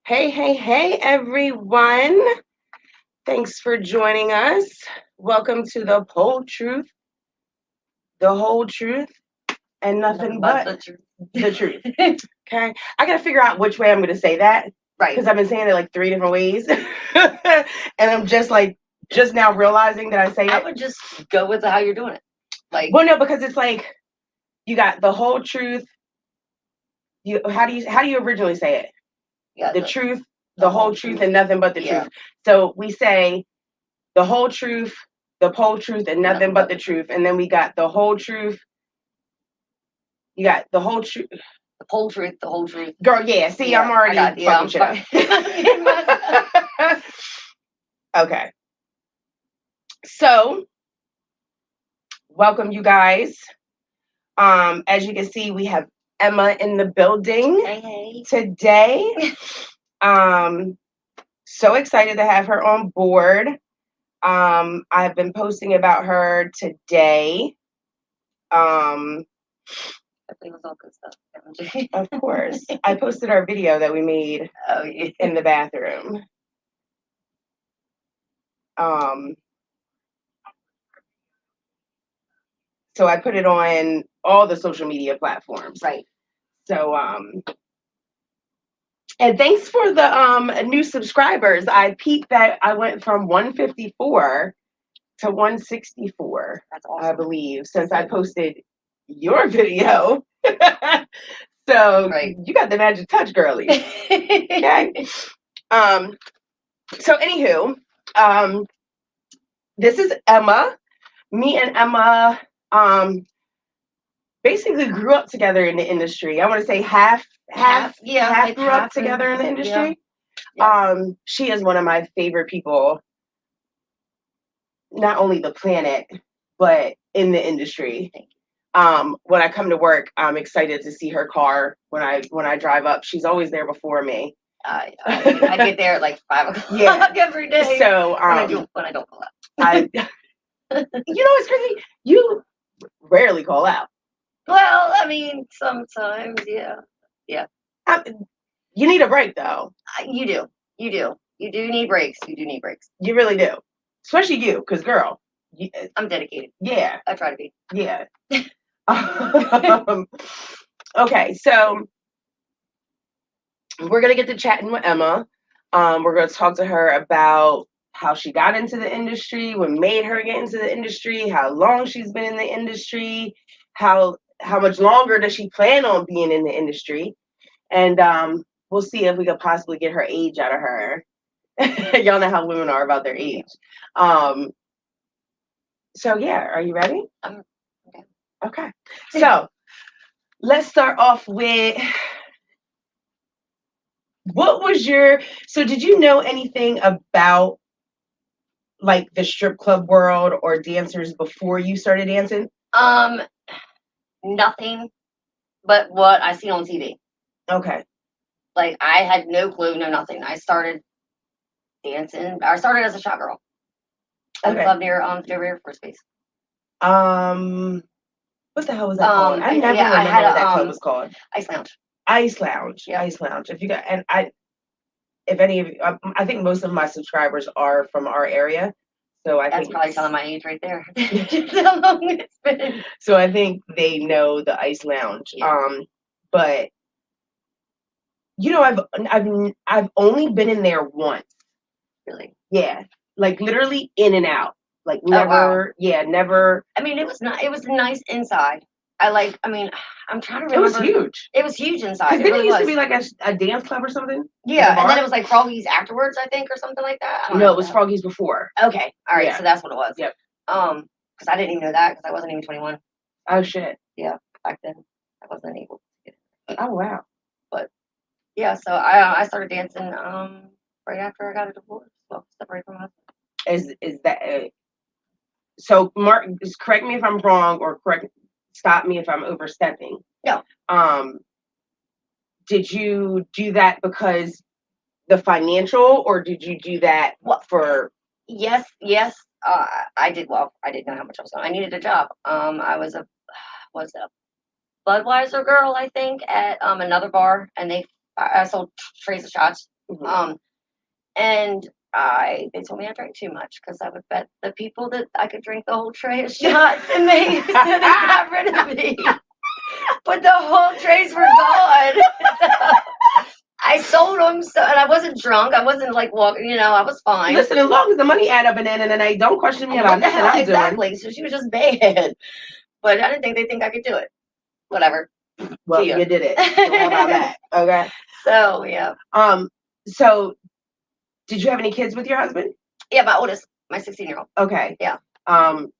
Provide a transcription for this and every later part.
Hey, hey, hey, everyone. Thanks for joining us. Welcome to the whole truth, and nothing but the truth. the truth. Okay. I got to figure out which way I'm going to say that Right. because I've been saying it like 3 different ways. And I'm just now realizing that I say I it. would just go with how you're doing it. Well, no, because it's like you got the whole truth. How do you originally say it? Yeah, the truth, the whole truth, and nothing but the truth. So we say the whole truth, the whole truth, and nothing but the truth. And then we got the whole truth. You got the whole truth. The whole truth, the whole truth. Girl, yeah. See, I'm already fucking shit up. Okay. So, welcome, you guys. As you can see, we have Emma in the building today. So excited to have her on board. I've been posting about her today. It was all good stuff. Of course. I posted our video that we made in the bathroom. So I put it on all the social media platforms. Right. So and thanks for the new subscribers. I peeped that I went from 154 to 164. That's awesome. I believe, since I posted your video. So you got the magic touch, girly. Okay. So anywho, this is Emma. Me and Emma basically grew up together in the industry. I want to say half grew up together in the industry. Yeah. She is one of my favorite people, not only the planet, but in the industry. When I come to work, I'm excited to see her car when I drive up. She's always there before me. I get there at like 5 o'clock every day. So when I don't pull out. It's crazy. You rarely call out. Well, I mean, sometimes, yeah. You need a break, though. You do need breaks. You really do, especially you, because girl, I'm dedicated. Yeah, I try to be. Yeah. Okay, so we're gonna get to chatting with Emma. We're gonna talk to her about how she got into the industry, what made her get into the industry, how long she's been in the industry, how much longer does she plan on being in the industry, and we'll see if we could possibly get her age out of her. Y'all know how women are about their age. So yeah, are you ready? Okay. So let's start off with so did you know anything about like the strip club world or dancers before you started dancing? Nothing but what I see on TV. Okay. Like I had no clue, no nothing. I started dancing. I started as a shop girl at a club near the Air Force Base. What the hell was that called? I never remember what that club was called. Ice Lounge. Ice Lounge. Yeah. Ice Lounge. If any of you, I think most of my subscribers are from our area, so that's probably telling my age right there. How long it's been. So I think they know the Ice Lounge. Yeah. But I've only been in there once. Really? Yeah, like literally in and out. Like never. Oh, wow. Yeah, never. I mean, it was nice inside. I'm trying to remember. It was huge. It was huge inside. Because then it used to be like a dance club or something. Yeah, and then it was like Froggy's afterwards, I think, or something like that. No, it was Froggy's before. Okay, all right, so that's what it was. Yep. Because I didn't even know that because I wasn't even 21. Oh shit. Yeah, back then I wasn't able to get it. Oh wow. But yeah, so I started dancing right after I got a divorce. Well, separated from my husband. Is that? So Mark, just correct me if I'm wrong, or stop me if I'm overstepping. No. Did you do that because the financial, or did you do that for? Yes. I did. Well, I didn't know how much I was on. I needed a job. I was a Budweiser girl, I think, at another bar, and I sold trays of shots. Mm-hmm. And they told me I drank too much because I would bet the people that I could drink the whole tray of shots and they got rid of me. But the whole trays were gone. I sold them, and I wasn't drunk. I wasn't like walking, I was fine. Listen, as long as the money add up in the end of the night, don't question me about nothing I'm exactly. doing. So she was just bad. But I didn't think they think I could do it. Whatever. Well, you did it. So how about that? Okay. So yeah. So did you have any kids with your husband? Yeah, my oldest, my 16-year-old. Okay. Yeah.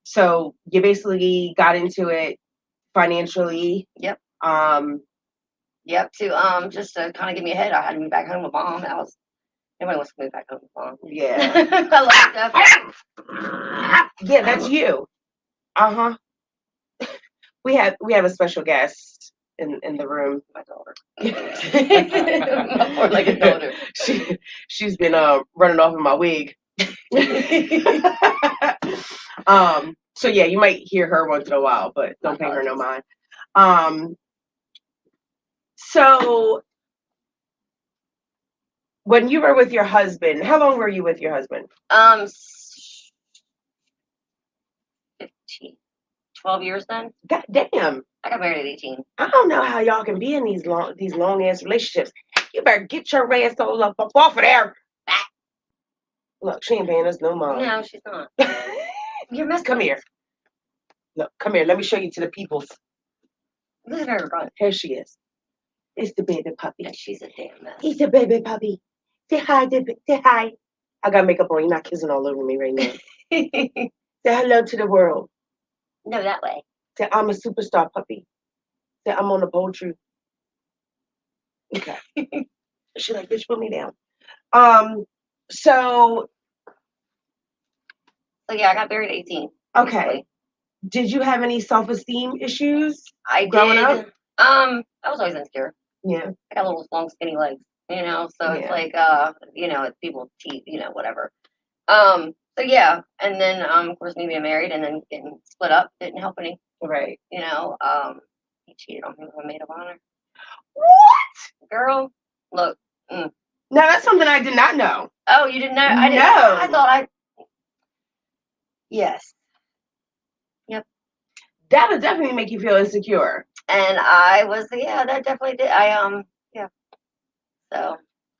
So you basically got into it financially. Yep. Yep. To just to kind of give me a head, I had to move back home with mom. Nobody wants to move back home with mom. Yeah. I love that. Yeah, that's you. Uh-huh. We have a special guest in the room. My daughter. My four-legged daughter. She's been running off in my wig. So yeah, you might hear her once in a while, but don't pay her no mind. So when you were with your husband, how long were you with your husband? 15, 12 years then. God damn. I got married at 18. I don't know how y'all can be in these long ass relationships. You better get your ass up off of there. Look, she ain't paying us no mind. No, she's not. You're messing. Come here. Look, come here. Let me show you to the peoples. Look at her run. Here she is. It's the baby puppy. And she's a damn mess. He's a baby puppy. Say hi, David. Say hi. I got makeup on. You're not kissing all over me right now. Say hello to the world. No, that way. Say I'm a superstar puppy. Say I'm on the poultry. Okay. She like, bitch, put me down. So yeah, I got married at 18. Okay. Basically. Did you have any self-esteem issues? Growing up? I was always insecure. Yeah. I got little long skinny legs, so it's like people teeth, whatever. So yeah, and then of course me being married and then getting split up didn't help any. Right. He cheated on me with a maid of honor. What? Girl, look. Now that's something I did not know. Oh, you didn't know? I didn't know. I thought Yes. Yep. That would definitely make you feel insecure. And I was, that definitely did. Yeah. So.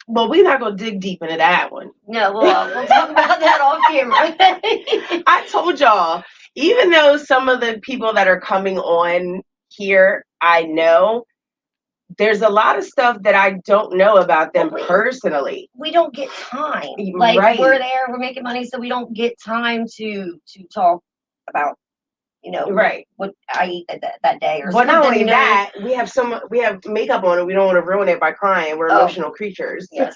Well, we're not gonna dig deep into that one. No, we'll talk about that off camera. I told y'all, even though some of the people that are coming on here, I know, there's a lot of stuff that I don't know about them personally. We don't get time. Like right. We're there, we're making money, so we don't get time to talk about, right, what I eat that day or something. But not only that, we have makeup on and we don't want to ruin it by crying. We're emotional creatures. Yes.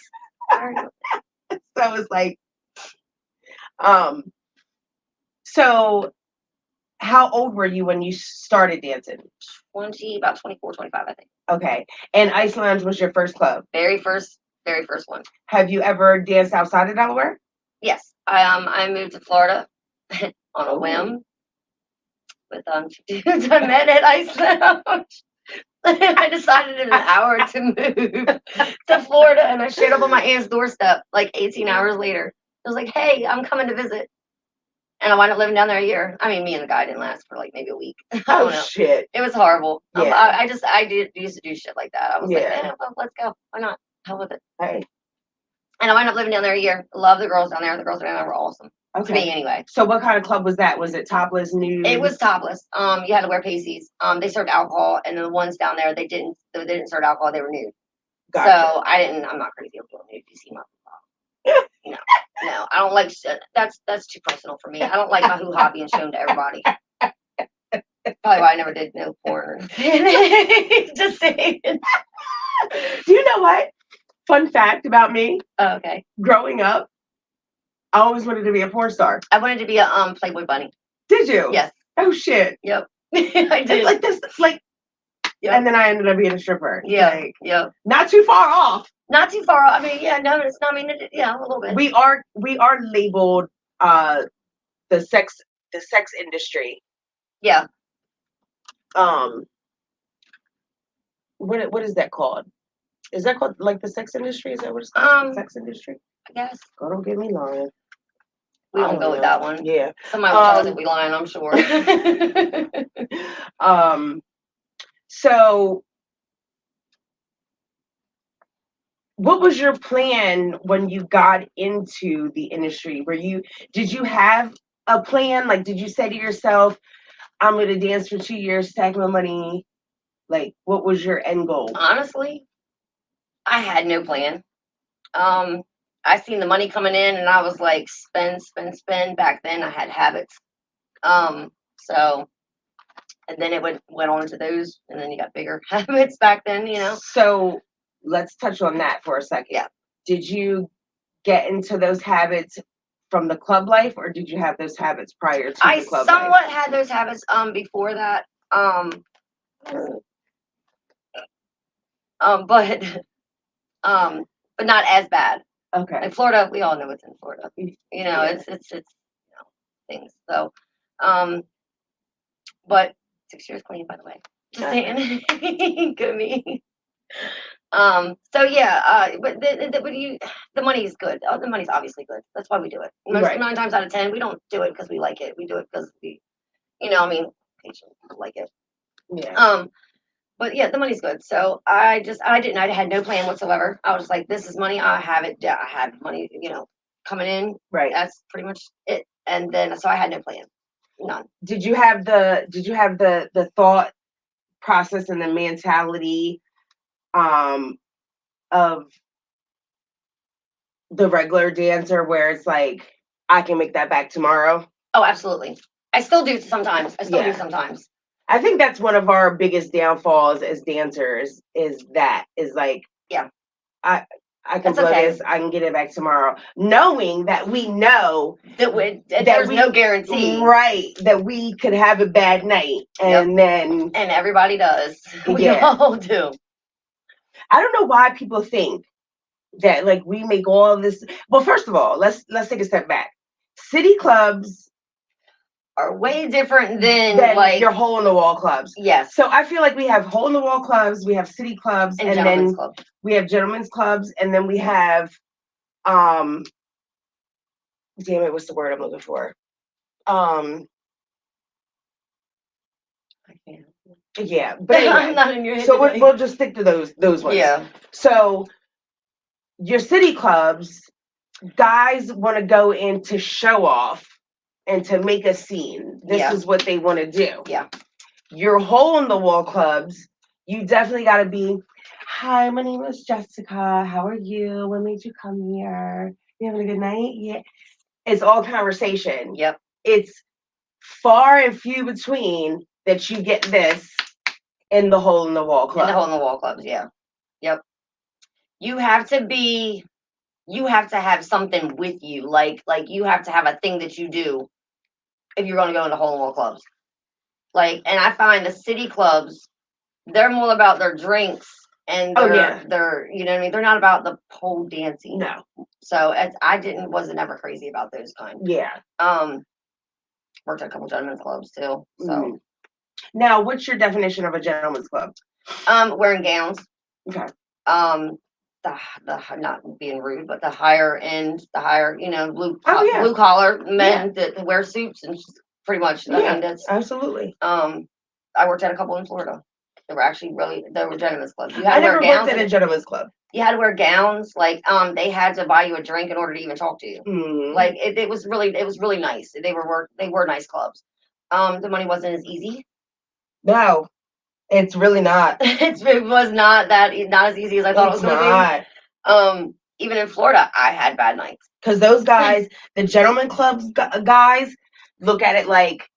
So it's like, so how old were you when you started dancing? About 24, 25, I think. Okay. And Ice Lounge was your first club? Very first one. Have you ever danced outside of Delaware? Yes. I moved to Florida on a whim with dudes I met at Ice Lounge. I decided in an hour to move to Florida, and I showed up on my aunt's doorstep like 18 hours later. I was like, hey, I'm coming to visit. And I wound up living down there a year. I mean, me and the guy didn't last for like maybe a week. I don't know. Shit. It was horrible. Yeah. I used to do shit like that. I was like, well, let's go. Why not? Hell with it. Hey. And I wound up living down there a year. Love the girls down there. The girls down there were awesome. Okay. To me, anyway. So what kind of club was that? Was it topless, nude? It was topless. You had to wear pasties. They served alcohol, and the ones down there they didn't serve alcohol. They were nude. Gotcha. So I'm not crazy about nude. You see my No, I don't like shit. That's too personal for me. I don't like my hoo-ha being shown to everybody. Probably why I never did no porn. Just saying. Do you know what? Fun fact about me. Oh, okay. Growing up, I always wanted to be a porn star. I wanted to be a Playboy bunny. Did you? Yes. Oh shit. Yep. I did. Like this, like. Yep. And then I ended up being a stripper. Yeah. Like, yep. Not too far off. Not too far off. I mean, yeah, no, it's not. I mean, a little bit. We are labeled the sex industry. Yeah. What is that called? Is that called like the sex industry? Is that what it's called? The sex industry? I guess. Girl, don't get me lying. We don't go with that one. Yeah. Somebody will tell us that we lying, I'm sure. So what was your plan when you got into the industry? Did you have a plan? Like, did you say to yourself, I'm going to dance for 2 years, stack my money? Like, what was your end goal? Honestly, I had no plan. I seen the money coming in and I was like, spend, spend, spend. Back then I had habits. So, and then it went on to those, and then you got bigger habits back then, you know? So let's touch on that for a second. Yeah. Did you get into those habits from the club life, or did you have those habits prior to the club life? I somewhat had those habits before that. But not as bad. Okay. In Florida, we all know what's in Florida. You know, it's things. So, but 6 years clean, by the way. Just saying, good me. So yeah, but the money is good. The money's obviously good. That's why we do it. Most 9 times out of 10, we don't do it because we like it. We do it because occasionally people like it. Yeah. But yeah, the money's good. So I had no plan whatsoever. I was like, this is money. I have it. I have money, coming in. Right. That's pretty much it. And then, so I had no plan. None. Did you have the thought process and the mentality of the regular dancer where it's like, I can make that back tomorrow? Oh, absolutely. I still do sometimes. I think that's one of our biggest downfalls as dancers is like, yeah, I can blow this, I can get it back tomorrow. Knowing that we know that there's no guarantee. Right. That we could have a bad night. And then and everybody does. We all do. I don't know why people think that like we make all this. Well, first of all, let's take a step back. City clubs are way different than like your hole in the wall clubs. Yes. So I feel like we have hole in the wall clubs, we have city clubs, and then clubs. We have gentlemen's clubs, and then we have damn it, what's the word I'm looking for? I can't. Yeah, but anyway, I'm not in your head. So we'll just stick to those ones. Yeah. So your city clubs, guys want to go in to show off and to make a scene. This is what they want to do. Yeah. Your hole in the wall clubs, you definitely got to be, hi, my name is Jessica. How are you? What made you come here? You having a good night? Yeah. It's all conversation. Yep. It's far and few between that you get this in the hole in the wall club. In the hole in the wall clubs, yeah. Yep. You have to have something with you. Like you have to have a thing that you do if you're going to go into hole in the wall clubs. And I find the city clubs, they're more about their drinks and their you know what I mean? They're not about the pole dancing. No. So wasn't ever crazy about those kind. Yeah. Worked at a couple gentlemen's clubs too. So now, what's your definition of a gentleman's club? Wearing gowns. Okay. The not being rude, but the higher end, blue collar men that wear suits and just pretty much. I mean, that's absolutely. I worked at a couple in Florida. They were gentlemen's clubs. I never worked at a gentleman's club. You had to wear gowns. They had to buy you a drink in order to even talk to you. Mm-hmm. It was really nice. They were nice clubs. The money wasn't as easy. No, it's really not. It was not as easy as I thought it was going to be. Even in Florida, I had bad nights. Because those guys, the gentleman clubs guys, look at it like,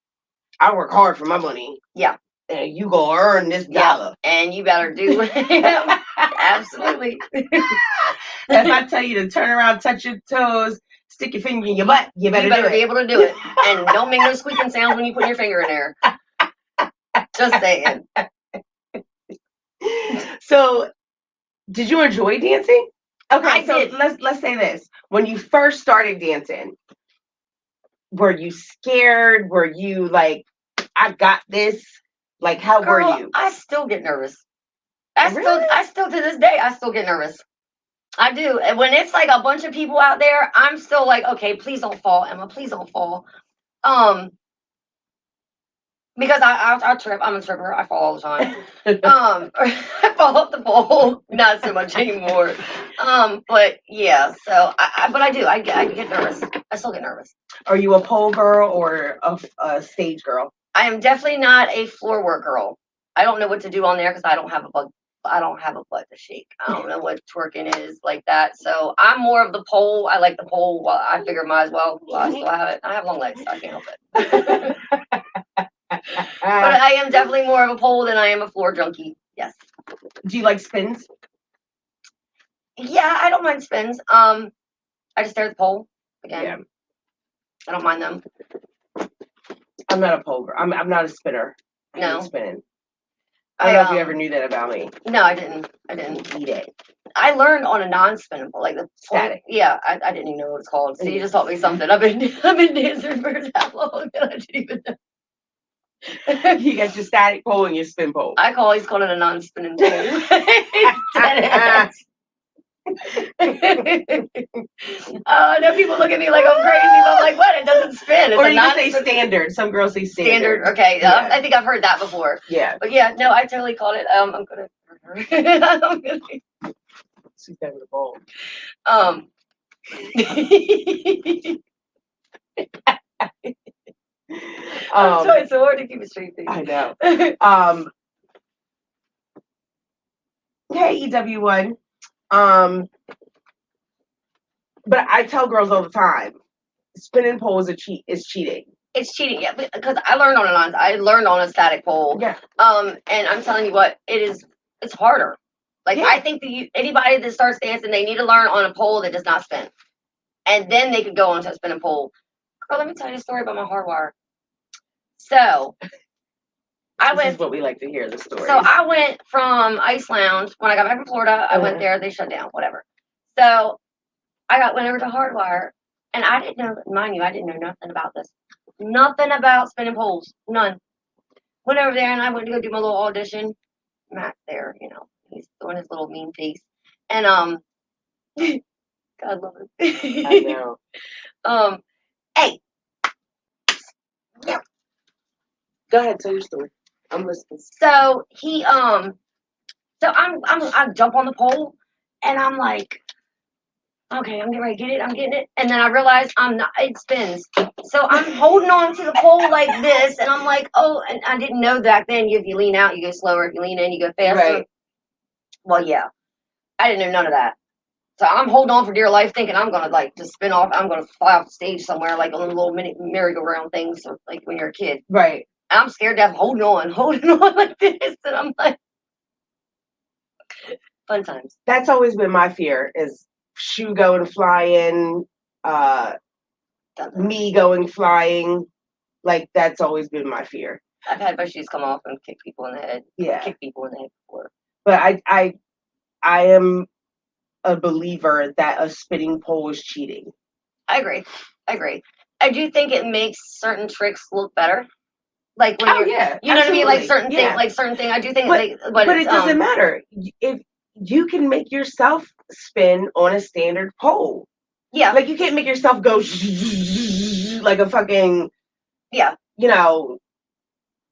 I work hard for my money. Yeah. And you go earn this dollar. And you better do it. Absolutely. If I tell you to turn around, touch your toes, stick your finger in your butt, you better be able to do it. And don't make no squeaking sounds when you put your finger in there. Just saying. So, did you enjoy dancing? Okay, did. Let's say this. When you first started dancing, were you scared? Were you like, I got this? Like, how were you? I still get nervous. I still to this day, I still get nervous. I do. And when it's like a bunch of people out there, I'm still like, okay, please don't fall, Emma. Please don't fall. Because I trip. I'm a tripper. I fall all the time. I fall off the pole. Not so much anymore. But yeah. So but I do. I get nervous. I still get nervous. Are you a pole girl or a stage girl? I am definitely not a floor work girl. I don't know what to do on there because I don't have a butt to shake. I don't know what twerking is like that. So I'm more of the pole. I like the pole. Well, I figure might as well. I still have it. I have long legs, so I can't help it. But I am definitely more of a pole than I am a floor junkie. Yes. Do you like spins? Yeah, I don't mind spins. I just stare at the pole again. Yeah. I don't mind them. I'm not a pole girl. I'm not a spinner. No. Spinning. I don't know if you ever knew that about me. No, I didn't. Eat it. I learned on a non-spinning pole, like the static. Yeah, I didn't even know what it's called. So you just taught me something. I've been dancing for that long that I didn't even know. You got your static pole and your spin pole. I always call it a non-spinning pole. I know people look at me like I'm crazy, but I'm like, what? It doesn't spin. It's or you say standard. Some girls say standard. Okay, yeah. I think I've heard that before. Yeah. But yeah, no, I totally called it. I'm gonna. She's down the pole. I'm trying so hard to keep a straight face. I know. Hey, EW1. But I tell girls all the time, spinning pole is cheating. It's cheating, yeah, because I learned on a static pole. Yeah. And I'm telling you what, it's harder. Like, yeah. I think anybody that starts dancing, they need to learn on a pole that does not spin. And then they could go onto a spinning pole. Girl, let me tell you a story about my hardwire. So, this is what we like to hear, the story. So I went from Ice Lounge, when I got back from Florida, I went there, they shut down, whatever. So, went over to Hardwire, and I didn't know, mind you, I didn't know nothing about this. Nothing about spinning poles. None. Went over there, and I went to go do my little audition. Matt's there, he's doing his little mean face. And, God love it. I know. Hey. Yeah. Go ahead, tell your story. I'm listening. So I jump on the pole, and I'm like, okay, I'm getting ready to get it. I'm getting it. And then I realize it spins. So I'm holding on to the pole like this. And I'm like, oh, and I didn't know back then, if you lean out, you go slower. If you lean in, you go faster. Right. Well, yeah. I didn't know none of that. So I'm holding on for dear life thinking I'm going to just spin off. I'm going to fly off the stage somewhere like on little mini merry-go-round things like when you're a kid. Right. And I'm scared to death holding on like this. And I'm like, fun times. That's always been my fear is shoe going flying, me going flying. Like, that's always been my fear. I've had my shoes come off and kick people in the head. Yeah. Kick people in the head before. But I am a believer that a spinning pole is cheating. I agree. I do think it makes certain tricks look better. Like when you know what I mean? Like certain thing. I do think but it doesn't matter. If you can make yourself spin on a standard pole. Yeah. Like, you can't make yourself go like a fucking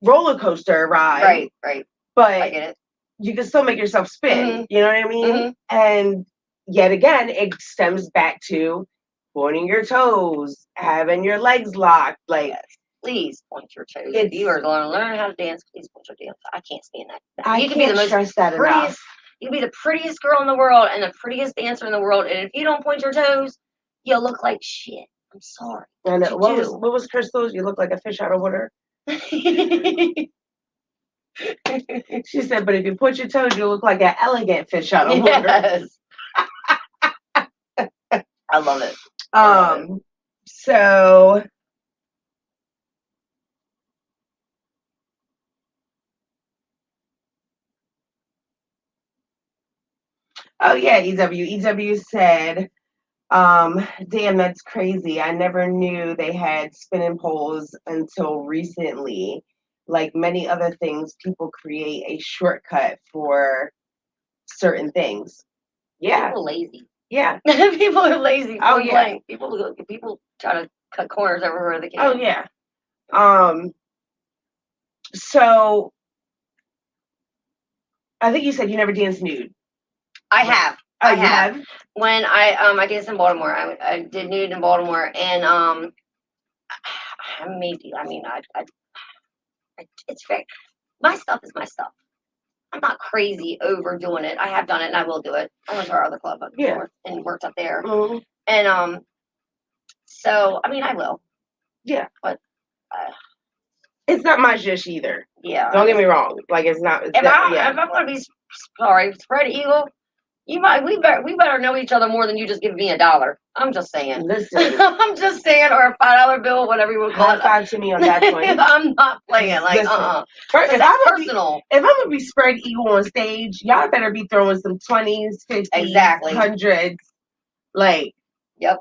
roller coaster ride. Right. But I get it. You can still make yourself spin. Mm-hmm. You know what I mean? Mm-hmm. And yet again, it stems back to pointing your toes, having your legs locked. Like, yes. Please point your toes. If you are going to learn how to dance, please point your damn toes. I can't stand that. You can be the most prettiest. You can be the prettiest girl in the world and the prettiest dancer in the world, and if you don't point your toes, you'll look like shit. I'm sorry. I know. What was Crystal's? You look like a fish out of water. She said, but if you point your toes, you look like an elegant fish out of water. Yes. I love it. So oh yeah, EW said, damn, that's crazy. I never knew they had spinning poles until recently. Like many other things, people create a shortcut for certain things. Yeah. People are lazy. Yeah. People are lazy. Oh, yeah. People try to cut corners everywhere they can. Oh, yeah. So I think you said you never danced nude. I have. Oh, I you have? When I danced in Baltimore, I did nude in Baltimore, and it's very, my stuff is my stuff. I'm not crazy overdoing it. I have done it and I will do it. I went to our other club up north and worked up there. Mm-hmm. And so I mean I will. Yeah. But it's not my zhish either. Yeah. Don't get me wrong. Like it's not. If I'm gonna be spread eagle, we better know each other more than you just give me $1. I'm just saying. Listen. I'm just saying, or a $5 bill, whatever you would call it. High five to me on that point. I'm not playing. Like, If I'm gonna be spread eagle on stage, y'all better be throwing some 20s, 50s, exactly 100s. Like, yep.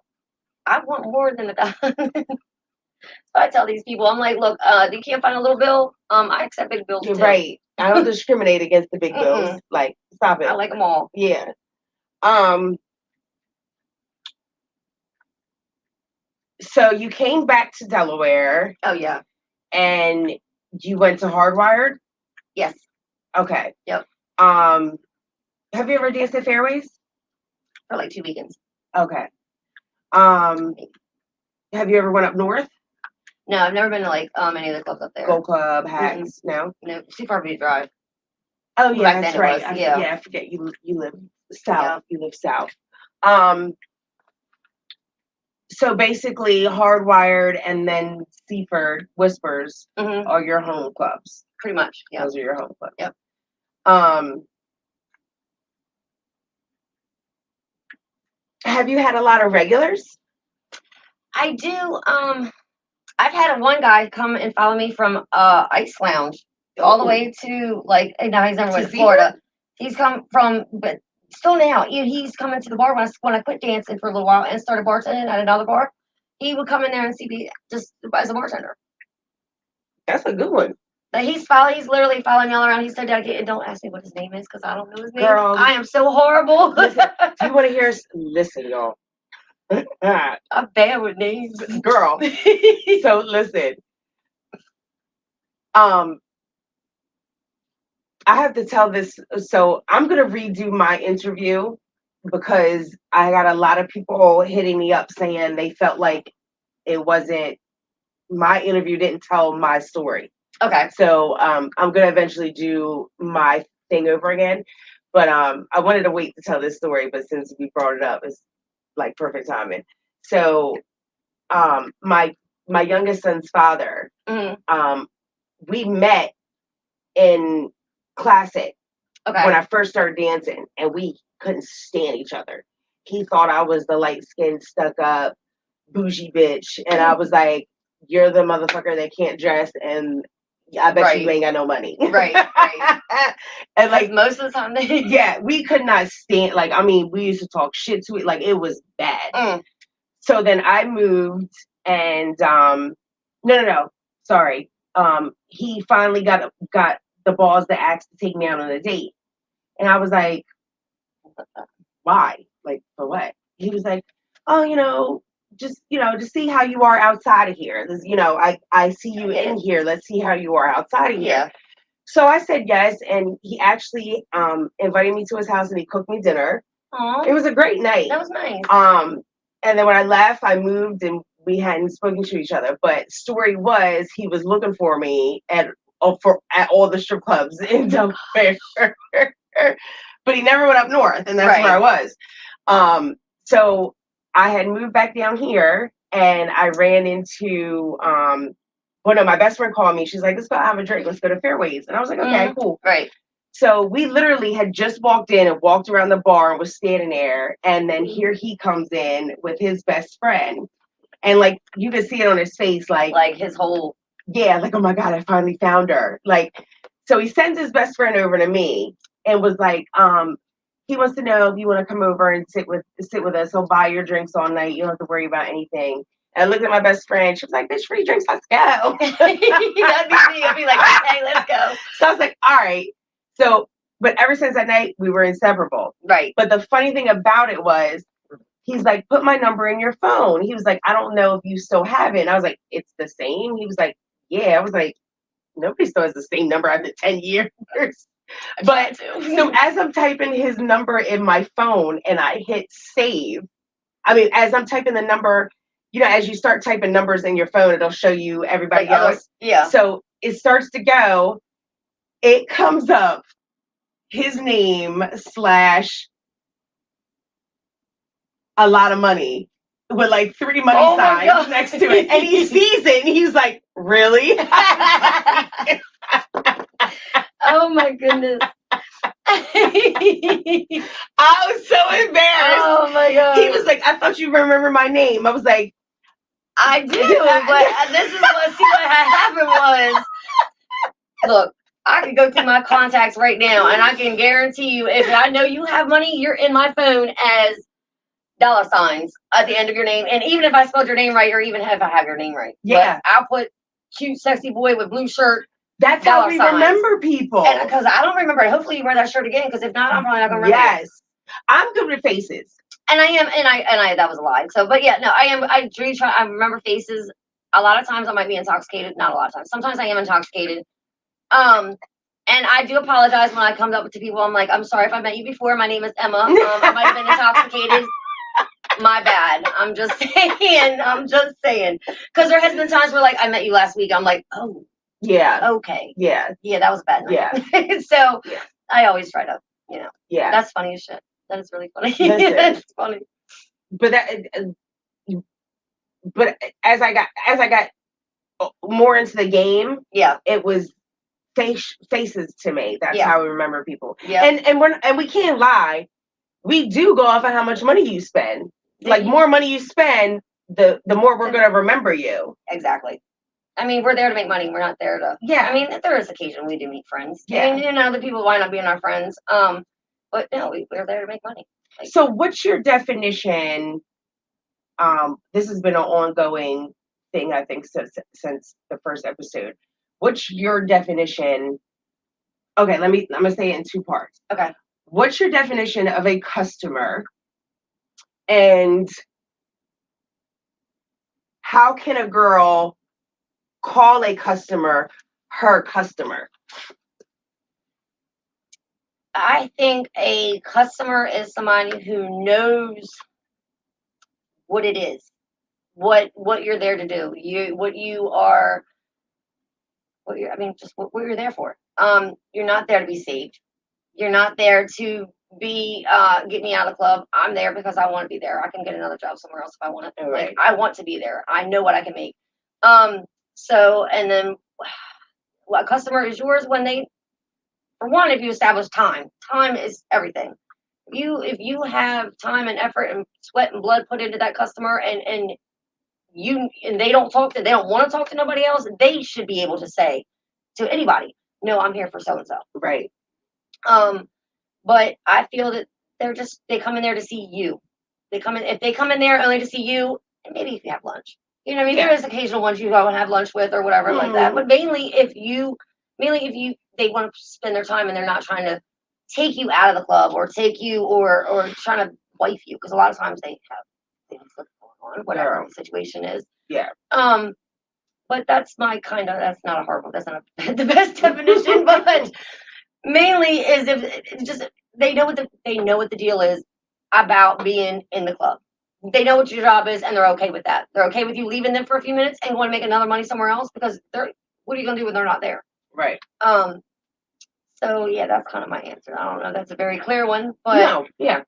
I want more than $1. So I tell these people, I'm like, look, you can't find a little bill. I accept big bills too. Right. I don't discriminate against the big bills. Like, stop it. I like them all. Yeah. So you came back to Delaware. Oh yeah. And you went to Hardwired? Yes. Okay. Yep. Have you ever danced at Fairways? For like 2 weekends. Okay. Have you ever went up north? No, I've never been to like any of the clubs up there. Go Club, Hacks, no? No, too far for me to drive. Oh yeah, that's right. I forget you live south. Yeah. You live south. So basically Hardwired and then Seaford Whispers are your home clubs. Pretty much. Yeah. Those are your home clubs. Yep. Have you had a lot of regulars? I do. I've had one guy come and follow me from Ice Lounge all the way to like. Now he's never went to Florida. He's come from, but still now he's coming to the bar when I quit dancing for a little while and started bartending at another bar. He would come in there and see me just as a bartender. That's a good one. But he's literally following me all around. He's so dedicated. Don't ask me what his name is because I don't know his name. Girl, I am so horrible. Listen, do you want to hear? Listen, y'all. I'm bad with names, girl. So listen. I have to tell this. So I'm gonna redo my interview because I got a lot of people hitting me up saying they felt like it wasn't my interview didn't tell my story. Okay. So I'm gonna eventually do my thing over again. But I wanted to wait to tell this story, but since we brought it up, it's like perfect timing. So my youngest son's father, we met in Classic when I first started dancing, and we couldn't stand each other. He thought I was the light-skinned, stuck-up, bougie bitch, and I was like, you're the motherfucker that can't dress, and I bet you ain't got no money. Right. And like most of the time we could not stand, like, I mean, we used to talk shit to it, like it was bad. So then I moved and no, sorry. He finally got the balls to ask to take me out on a date. And I was like, why? Like, for what? He was like, oh, just see how you are outside of here. This, I see you in here. Let's see how you are outside of here. Yeah. So I said yes, and he actually invited me to his house and he cooked me dinner. Aww. It was a great night. That was nice. And then when I left, I moved and we hadn't spoken to each other. But story was he was looking for me at all the strip clubs in Delaware. But he never went up north, and that's where I was. So I had moved back down here, and I ran into my best friend called me. She's like, let's go have a drink. Let's go to Fairways. And I was like, okay, cool. Right. So we literally had just walked in and walked around the bar and was standing there. And then here he comes in with his best friend. And like, you could see it on his face, like his whole, like, oh my God, I finally found her. Like, so he sends his best friend over to me and was like, he wants to know if you want to come over and sit with us. He'll buy your drinks all night. You don't have to worry about anything. And I looked at my best friend. She was like, bitch, free drinks, let's go. That'd be me. I'd be like, okay, let's go. So I was like, all right. So But ever since that night, we were inseparable. Right. But the funny thing about it was, he's like, put my number in your phone. He was like, I don't know if you still have it. And I was like, it's the same? He was like, yeah. I was like, nobody still has the same number after 10 years. But so as I'm typing his number in my phone and I hit save, I mean, as I'm typing the number, you know, as you start typing numbers in your phone, it'll show you everybody like else. Yeah. So it starts to go, it comes up his name / a lot of money with like 3 money signs next to it. And he sees it and he's like, really? Oh my goodness. I was so embarrassed. Oh my god. He was like, I thought you remember my name. I was like, I do, but this is what had happened was, look, I could go through my contacts right now and I can guarantee you, if I know you have money, you're in my phone as $ at the end of your name. And even if I spelled your name right, or even if I have your name right. Yeah. But I'll put cute, sexy boy with blue shirt. That's how we remember people. Because I don't remember it. Hopefully you wear that shirt again, because if not, I'm probably not going to remember. Yes. I'm good with faces. And I am, and I that was a lie. So, but yeah, no, I do try, I remember faces. A lot of times I might be intoxicated. Not a lot of times. Sometimes I am intoxicated. And I do apologize when I come up to people. I'm like, I'm sorry if I met you before. My name is Emma. I might have been intoxicated. My bad. I'm just saying. Because there has been times where, like, I met you last week. I'm like, oh. Yeah. Okay. Yeah. Yeah, that was a bad night. Yeah. So I always try to, Yeah. That's funny as shit. That is really funny. That's funny. But as I got more into the game, it was faces to me. That's how we remember people. Yeah. And we can't lie. We do go off of how much money you spend. Like, more money you spend, the more we're going to remember you. Exactly. I mean, we're there to make money. We're not there to. Yeah. I mean, there is occasion we do meet friends. Yeah. And the people wind up being our friends. But no, we're there to make money. Like, so, what's your definition? This has been an ongoing thing, I think, since the first episode. What's your definition? Okay, I'm gonna say it in 2 parts. Okay. What's your definition of a customer? And how can a girl call a customer her customer? I think a customer is somebody who knows what it is, what you're there to do, what you're there for. You're not there to be saved. You're not there to be get me out of the club. I'm there because I want to be there. I can get another job somewhere else if I want to. Right. Like, I want to be there. I know what I can make. So, and then a customer is yours when they, for one, if you establish time is everything. If you have time and effort and sweat and blood put into that customer, and they don't want to talk to nobody else, they should be able to say to anybody, no, I'm here for so and so. Right. But I feel that they come in there to see you. If they come in there only to see you, and maybe if you have lunch. You know what I mean? Yeah. There is occasional ones you go and have lunch with or whatever like that. But mainly if they want to spend their time and they're not trying to take you out of the club or take you or trying to wife you, because a lot of times they have things going on, whatever the situation is. Yeah. But that's not the best definition, but mainly is if they know what the deal is about being in the club. They know what your job is, and they're okay with that. They're okay with you leaving them for a few minutes and want to make another money somewhere else, because what are you going to do when they're not there? Right. So yeah, that's kind of my answer. I don't know. That's a very clear one, but no, yeah.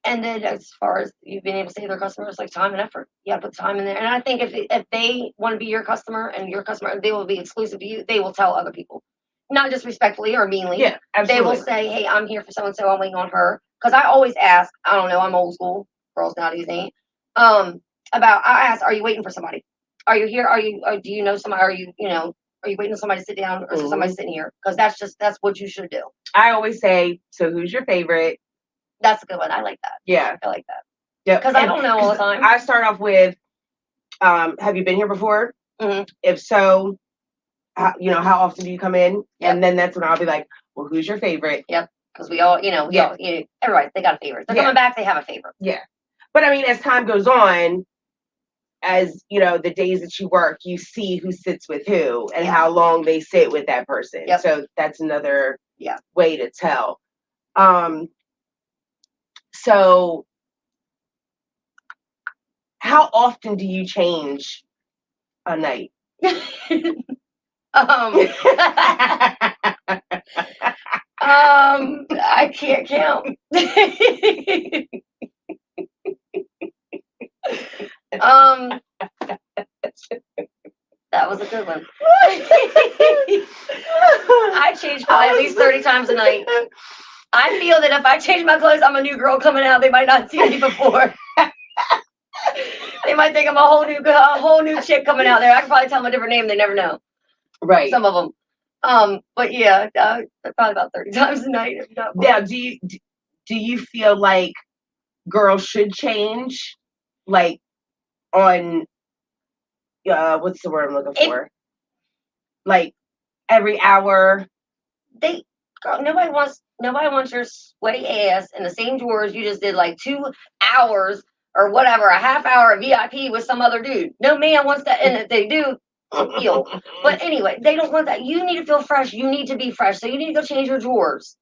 And then as far as you've been able to say their customers, like time and effort, you got to put time in there. And I think if they want to be your customer and your customer, they will be exclusive to you. They will tell other people, not disrespectfully or meanly. Yeah, absolutely. They will say, "Hey, I'm here for so and so. I'm waiting on her." Because I always ask. I don't know. I'm old school. Girls nowadays ain't. I ask, "Are you waiting for somebody? Are you here? Do you know somebody? Are you waiting for somebody to sit down, or is somebody sitting here?" Because that's what you should do. I always say, "So who's your favorite?" That's a good one. I like that. Yeah. I like that. Yeah. Because I don't know all the time. I start off with, have you been here before? Mm-hmm. If so, how often do you come in? Yep. And then that's when I'll be like, well, who's your favorite? Yep. Because we all, everybody, they got a favorite. They're coming back, they have a favorite. Yeah. But I mean, as time goes on, as the days that you work, you see who sits with who and how long they sit with that person. Yep. So that's another way to tell. So how often do you change a night? I can't count. That was a good one. I change probably at least 30 times a night. I feel that if I change my clothes, I'm a new girl coming out. They might not see me before. They might think I'm a whole new chick coming out there. I can probably tell them a different name. They never know. Right. Some of them. But yeah, probably about 30 times a night. Now, do you feel like girls should change, like on what's the word I'm looking for? Like every hour? Nobody wants your sweaty ass in the same drawers you just did like 2 hours or whatever, a half hour VIP with some other dude. No man wants that, and if they do, feel. But anyway, they don't want that. You need to feel fresh. You need to be fresh. So you need to go change your drawers.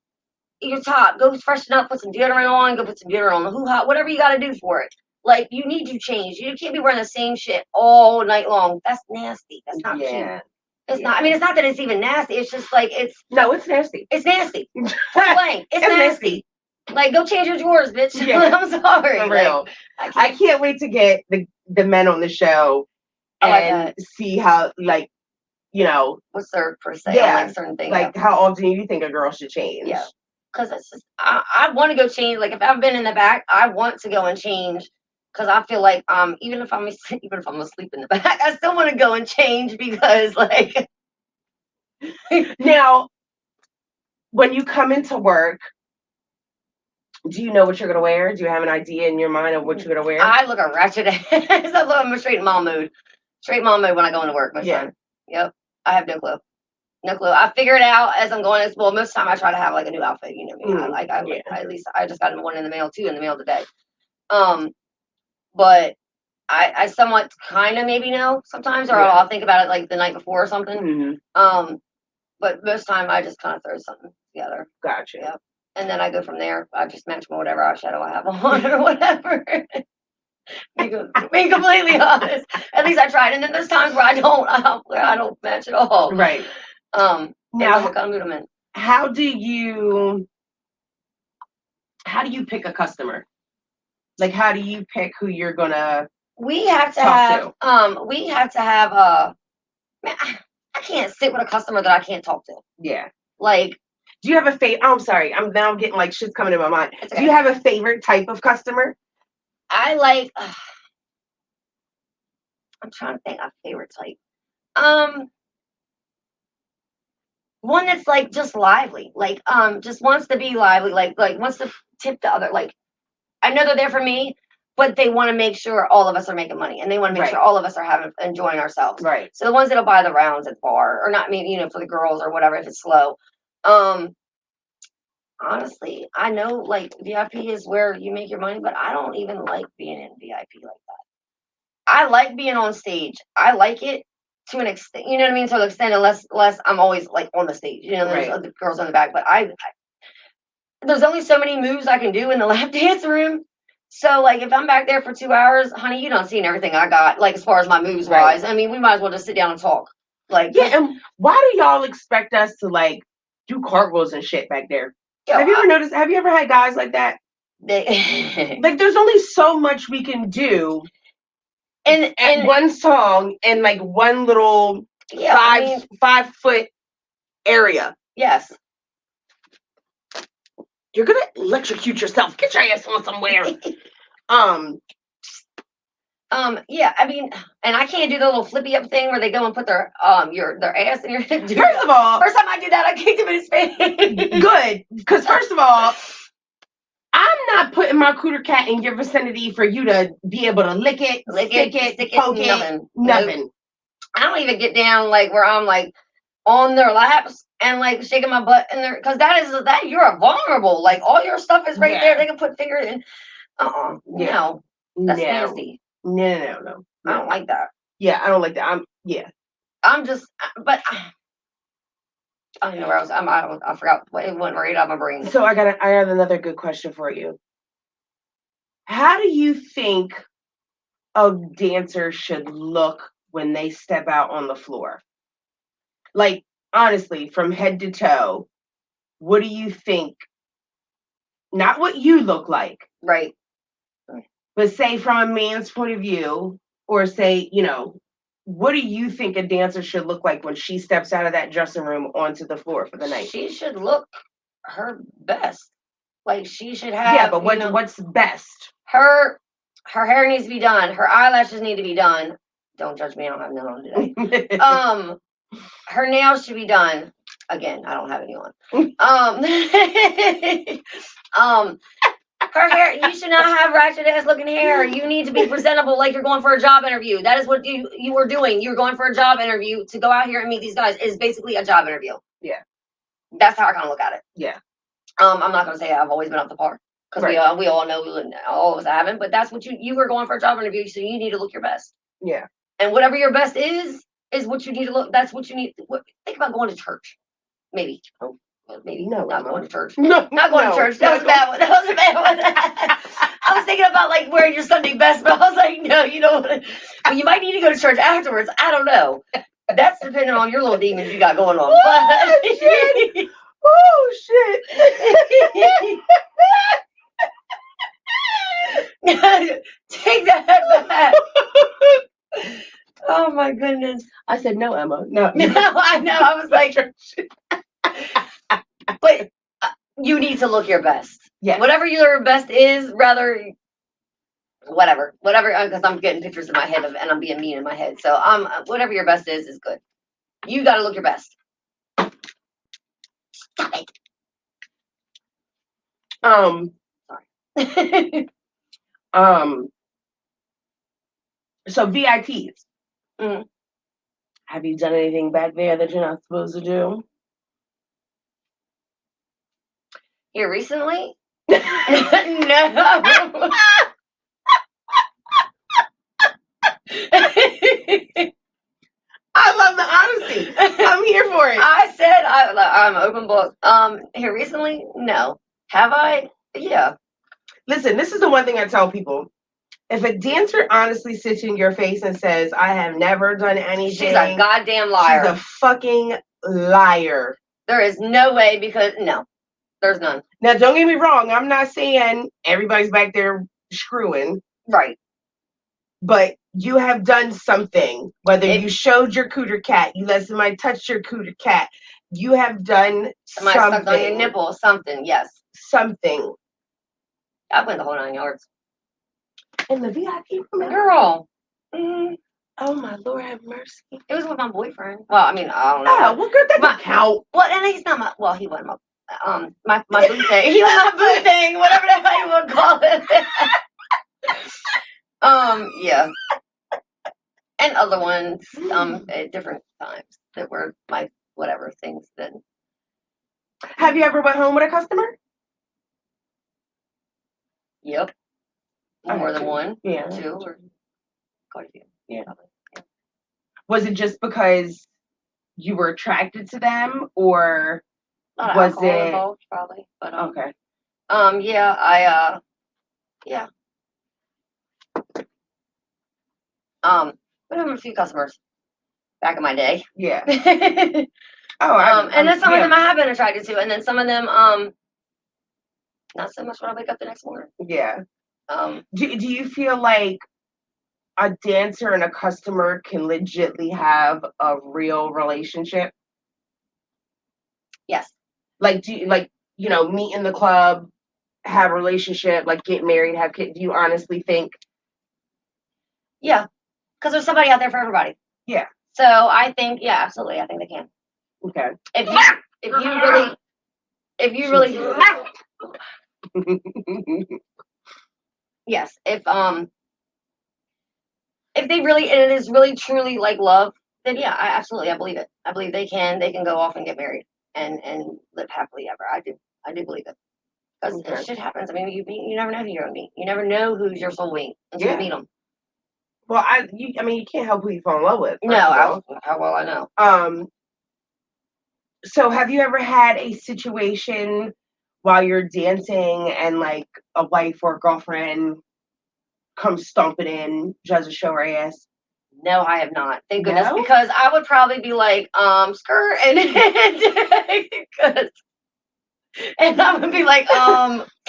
Your top. Go freshen up, put some deodorant on, go put some deodorant on the hoo-ha, whatever you got to do for it. Like, you need to change. You can't be wearing the same shit all night long. That's nasty. That's not cute. It's not. I mean, it's not that it's even nasty. It's just like No, it's nasty. It's nasty. Plain. It's nasty. Like, go change your drawers, bitch. Yeah. I'm sorry. For real. Like, I can't wait to get the men on the show and see how, like, what's their per se on like certain things. Like, how often do you think a girl should change? Yeah. Because it's just, I want to go change. Like, if I've been in the back, I want to go and change. Because I feel like even if I'm asleep in the back, I still want to go and change because, like. Now, when you come into work, do you know what you're going to wear? Do you have an idea in your mind of what you're going to wear? I look a ratchet ass. I'm straight mom mood. Straight mom mood when I go into work. Yep. I have no clue. No clue. I figure it out as I'm going. Well, most of the time I try to have like a new outfit. You know me. At least I just got one in the mail today. But I somewhat kind of maybe know sometimes, or I'll think about it like the night before or something. Mm-hmm. But most time I just kind of throw something together. Gotcha. Yeah. And then I go from there. I just match whatever eyeshadow I have on or whatever. Being completely honest. At least I tried. And then there's times where I don't match at all. Right. Now what kind of mood I'm in. How do you pick a customer? Like, how do you pick who you're gonna we have to have man, I can't sit with a customer that I can't talk to. Yeah. Like, do you have a favorite? Oh, I'm sorry. I'm getting like shit's coming in my mind. Okay. Do you have a favorite type of customer? I like. I'm trying to think of favorite type. One that's like just lively, like just wants to be lively, like wants to tip the other. Like, I know they're there for me, but they want to make sure all of us are making money, and they want to make sure all of us are enjoying ourselves. Right. So the ones that'll buy the rounds at the bar, or not, maybe for the girls or whatever, if it's slow. Honestly, I know like VIP is where you make your money, but I don't even like being in VIP like that. I like being on stage. I like it to an extent, you know what I mean? To an extent, unless I'm always like on the stage, there's other girls on the back, but there's only so many moves I can do in the lap dance room. So like if I'm back there for 2 hours, honey, you don't see everything I got, like as far as my moves wise. I mean, we might as well just sit down and talk. Like, and why do y'all expect us to like do cartwheels and shit back there? Have you ever noticed? Have you ever had guys like that? Like, there's only so much we can do, and one song and like one little 5 foot area. Yes. You're gonna electrocute yourself. Get your ass on somewhere. Yeah, I mean, and I can't do the little flippy up thing where they go and put their ass in your head. First of all, first time I did that, I kicked him in his face. Good, because first of all, I'm not putting my cooter cat in your vicinity for you to be able to lick it, stick it, poke it, nothing. I don't even get down like where I'm like on their laps and like shaking my butt in there because that you're vulnerable. Like all your stuff is right there. They can put fingers in. No, that's nasty. No. I don't like that. Yeah, I don't like that. I'm just, but I don't know where I was. I forgot. It went right out of my brain. So I got another good question for you. How do you think a dancer should look when they step out on the floor? Like, honestly, from head to toe, what do you think? Not what you look like. Right. But say from a man's point of view, or say, what do you think a dancer should look like when she steps out of that dressing room onto the floor for the night? She should look her best. Like she should have. Yeah, but what's best? Her hair needs to be done. Her eyelashes need to be done. Don't judge me. I don't have none on today. Her nails should be done. Again, I don't have any on. Her hair, you should not have ratchet ass looking hair. You need to be presentable like you're going for a job interview. That is what you were doing. You were going for a job interview to go out here and meet these guys. It's basically a job interview. Yeah. That's how I kind of look at it. Yeah. I'm not going to say I've always been up to par because we all know all of us haven't, but that's what you were going for a job interview, so you need to look your best. Yeah. And whatever your best is what you need to look. That's what you need. Think about going to church. Maybe. Oh, maybe no, not going to church. No, not going to church. That was a bad one. That was a bad one. I was thinking about like wearing your Sunday best, but I was like, no, you don't. Well, you might need to go to church afterwards. I don't know. That's depending on your little demons you got going on. Oh, shit. Oh, shit. Take that back. Oh my goodness. I said no, Emma. No. No, I know. I was like, but you need to look your best. Yeah. Whatever your best is, whatever, because I'm getting pictures in my head and I'm being mean in my head. So whatever your best is good. You got to look your best. Stop it. Sorry. So VIPs. Mm. Have you done anything back there that you're not supposed to do? Here recently? No. I love the honesty. I'm here for it. I said I'm open book. Here recently? No. Have I? Yeah. Listen, this is the one thing I tell people. If a dancer honestly sits in your face and says, I have never done anything, she's a goddamn liar. She's a fucking liar. There is no way because no, there's none. Now, don't get me wrong. I'm not saying everybody's back there screwing. Right. But you have done something. Whether you showed your cooter cat, you let somebody touch your cooter cat, you have done somebody something. Sucked on your nipple, something, yes. Something. I went the whole 9 yards. In the VIP room? Girl. Mm-hmm. Oh, my Lord, have mercy. It was with my boyfriend. Well, I mean, I don't know. Oh, well, good, that don't count. Well, and he's not my, well, he wasn't my boo thing. He was my boo thing, whatever the hell you want to call it. Yeah. And other ones, at different times that were my whatever things then. Have you ever went home with a customer? Yep. More than one. Yeah. Two or quite a few. Yeah. Was it just because you were attracted to them, or was it involved, probably? But okay. Yeah, yeah. But I'm a few customers back in my day. Yeah. And then some of them I have been attracted to, and then some of them not so much when I wake up the next morning. Yeah. Do you feel like a dancer and a customer can legitly have a real relationship? Yes. Like, do you, meet in the club, have a relationship, like get married, have kids? Do you honestly think? Yeah, because there's somebody out there for everybody. Yeah. So I think, yeah, absolutely, I think they can. Okay. If you really, yes, if they really, and it is really truly like love, then yeah, I believe it. I believe they can go off and get married and live happily ever. I do believe it. Because shit happens. I mean, you never know who you're gonna meet. You never know who's your soulmate until you meet them. Well, I mean, you can't help who you fall in love with. No, how well I know. So have you ever had a situation while you're dancing and like a wife or a girlfriend comes stomping in, tries to show her ass? No, I have not. Thank goodness, because I would probably be like, skirt, and I would be like,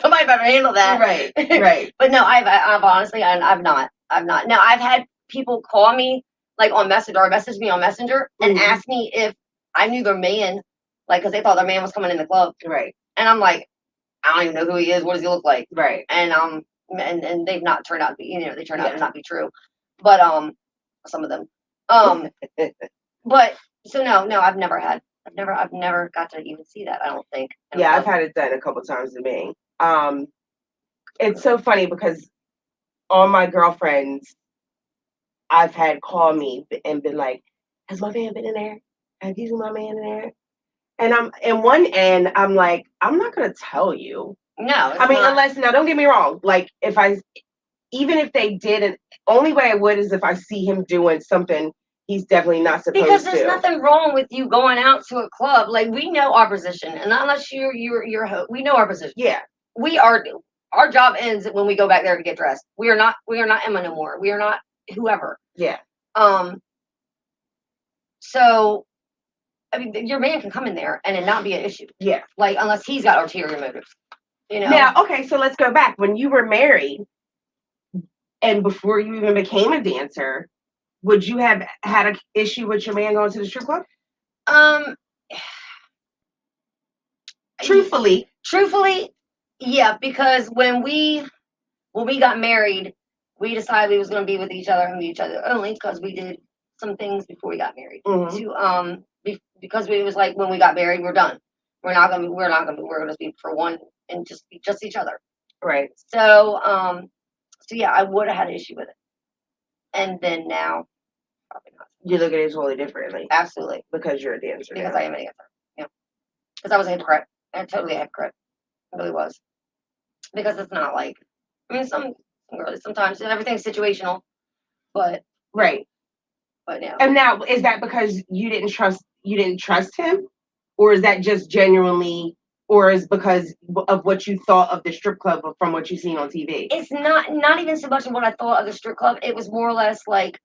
somebody better handle that. Right. But no, I've honestly, I've not. Now, I've had people call me like on Messenger or message me on Messenger and ask me if I knew their man, like, because they thought their man was coming in the club. Right. And I'm like, I don't even know who he is. What does he look like? Right. And and they've not turned out to be, they turned out to not be true. But some of them. But so no, I've never got to even see that. I don't think. Yeah, I've had it done a couple times to me. It's so funny because all my girlfriends I've had call me and been like, "Has my man been in there? Have you seen my man in there?" And I'm in one end, I'm like, I'm not gonna tell you. No, I mean, unless now, don't get me wrong. Like, even if they didn't, only way I would is if I see him doing something he's definitely not supposed to. Because there's nothing wrong with you going out to a club. Like, we know our position, and unless you're we know our position. Yeah, our job ends when we go back there to get dressed. We are not Emma no more. We are not whoever. Yeah. So, I mean, your man can come in there and it not be an issue. Yeah. Like, unless he's got ulterior motives. Now, okay, so let's go back. When you were married and before you even became a dancer, would you have had an issue with your man going to the strip club? Truthfully, yeah, because when we got married, we decided we was going to be with each other and each other only because we did some things before we got married. Because we was like, when we got married, we're done. We're going to be for one and just each other. Right. So yeah, I would have had an issue with it. And then now, probably not. You look at it totally differently. Absolutely. Because you're a dancer. Because I am a dancer. Yeah. Because I was a hypocrite. I'm totally a hypocrite. It really was. Because it's not like, I mean, some girls, sometimes everything's situational, but. Right. But yeah. And now, is that because you didn't trust him? Or is that just genuinely, or is because of what you thought of the strip club from what you've seen on TV? It's not even so much of what I thought of the strip club. It was more or less like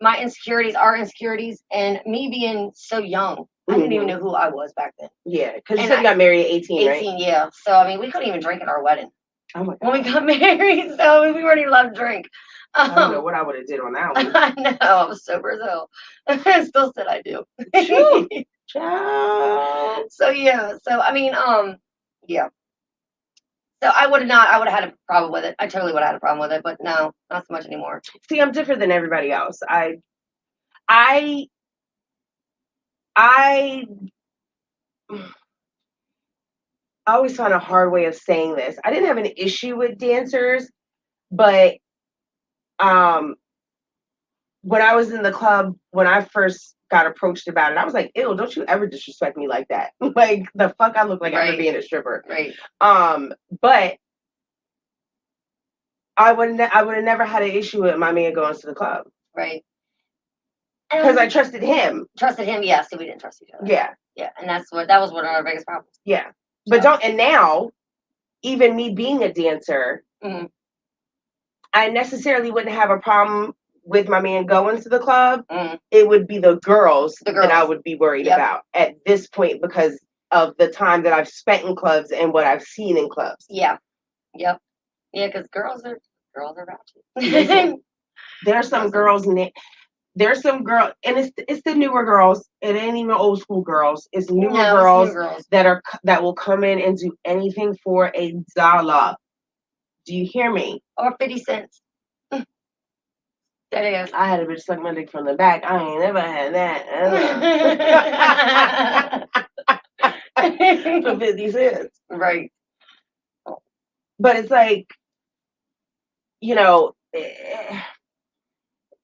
my insecurities, our insecurities, and me being so young. I didn't even know who I was back then. Yeah, because you said you got married at 18, right? 18, yeah. So, I mean, we couldn't even drink at our wedding. Oh, my God. When we got married, so we weren't even allowed to drink. I don't know what I would have did on that one. I know, I was sober as hell. I still said I do. True. Ciao. So, yeah. So, I mean, yeah. So I would have had a problem with it. I totally would have had a problem with it, but no, not so much anymore. See, I'm different than everybody else. I always find a hard way of saying this. I didn't have an issue with dancers, but when I was in the club, when I first got approached about it, I was like, ew, don't you ever disrespect me like that. Like, the fuck I look like I'm being a stripper. Right. But I would have never had an issue with my man going to the club. Right. Because I trusted him. Trusted him, yes. So we didn't trust each other. Yeah. Yeah. And that was one of our biggest problems. Yeah. But and now, even me being a dancer, I necessarily wouldn't have a problem with my man going to the club. It would be the girls that I would be worried about at this point because of the time that I've spent in clubs and what I've seen in clubs. Yeah. Yep. Yeah, because girls are ratchet. Listen, there are some girls and it's the newer girls. It ain't even old school girls. It's newer girls that will come in and do anything for $1. Do you hear me? Or 50 cents. That is. I had a bitch suck my dick from the back. I ain't never had that. For 50 cents. Right. But it's like,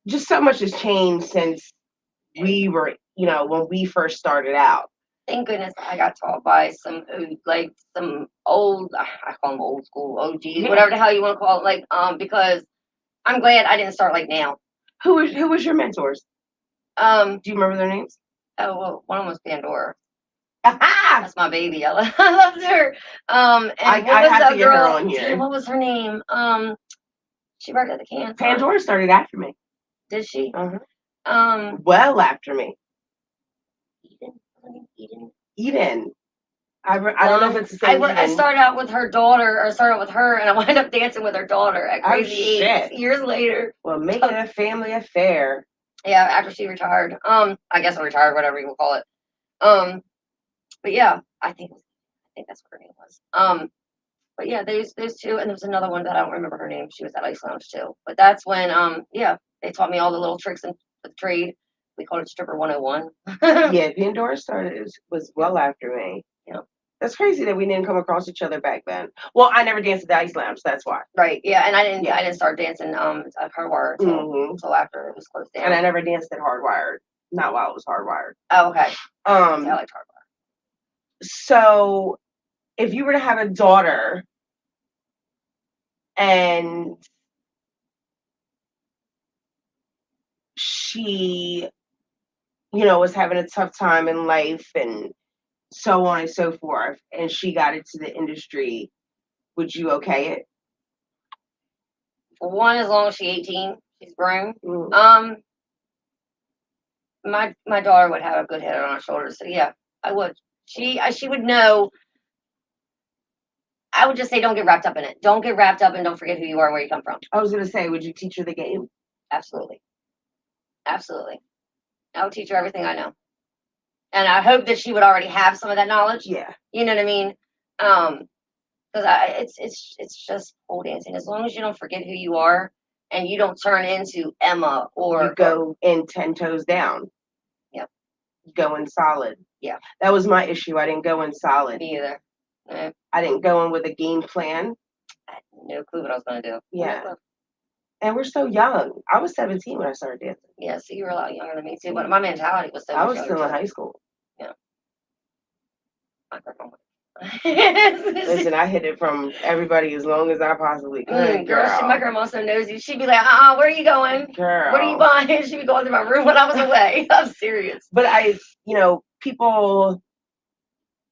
just so much has changed since we were, when we first started out. Thank goodness I got taught by some old, I call them old school OGs, whatever the hell you want to call it, because I'm glad I didn't start like now. Who was your mentors? Do you remember their names? Oh, well, one of them was Pandora. Aha! That's my baby. I loved her. And I what was have that to get her girl? on here. Damn, what was her name? She worked at the cancer. Pandora started after me. Did she? Well after me. Eden. I don't know if it's the same. I started out with her daughter, or started out with her, and I wound up dancing with her daughter at crazy age years later. Well, make it a family affair. Yeah, after she retired. I guess I retired, whatever you will call it. But yeah, I think that's what her name was. But yeah, those two, and there was another one that I don't remember her name. She was at Ice Lounge too. But that's when they taught me all the little tricks in the trade. We called it Stripper 101. Yeah, Pandora was well after me. Yeah. That's crazy that we didn't come across each other back then. Well, I never danced at the Ice Lounge, that's why. Right, yeah, and I didn't start dancing at Hardwire until after it was closed down. And I never danced at Hardwired. Not while it was Hardwired. Oh, okay. I liked Hardwire. So if you were to have a daughter and she, was having a tough time in life and so on and so forth, and she got into the industry, would you okay it? For one, as long as she's 18, she's grown. My daughter would have a good head on her shoulders, so yeah, I would. She would know. I would just say, don't get wrapped up in it. Don't get wrapped up and don't forget who you are and where you come from. I was going to say, would you teach her the game? Absolutely. Absolutely. I would teach her everything I know. And I hope that she would already have some of that knowledge. Yeah. You know what I mean? Because it's just pole dancing. As long as you don't forget who you are and you don't turn into Emma or... You go in 10 toes down. Yep. Go in solid. Yeah. That was my issue. I didn't go in solid. Me either. I didn't go in with a game plan. I had no clue what I was going to do. Yeah. And we're so young. I was 17 when I started dancing. Yeah, so you were a lot younger than me too, but my mentality was so I was still in high school. Yeah. Listen, I hit it from everybody as long as I possibly could. Girl. My grandma so nosy. She'd be like, where are you going? Girl. What are you buying? She'd be going to my room when I was away. I'm serious. But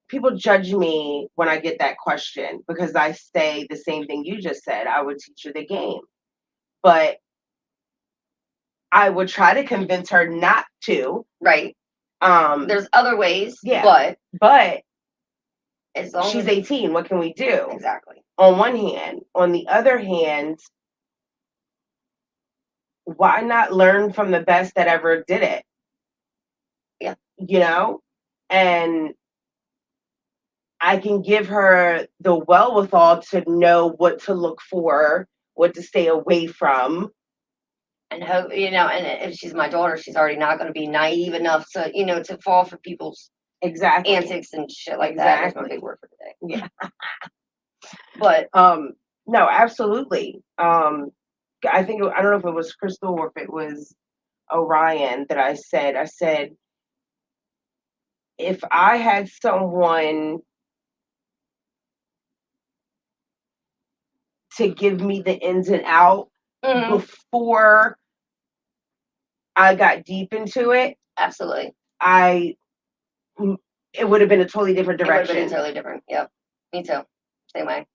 people judge me when I get that question because I say the same thing you just said. I would teach her the game. But I would try to convince her not to. Right. There's other ways. Yeah. But as long she's 18, what can we do? Exactly. On one hand. On the other hand, why not learn from the best that ever did it? Yeah. And I can give her the wherewithal to know what to look for, what to stay away from. And hope, and if she's my daughter, she's already not going to be naive enough to, to fall for people's antics and shit like that. That's my big word for today. Yeah. But no, absolutely. I think I don't know if it was Crystal or if it was Orion that I said, if I had someone to give me the ins and out before I got deep into it, absolutely, it would have been a totally different direction. It would have been totally different. Yep, me too. Same way.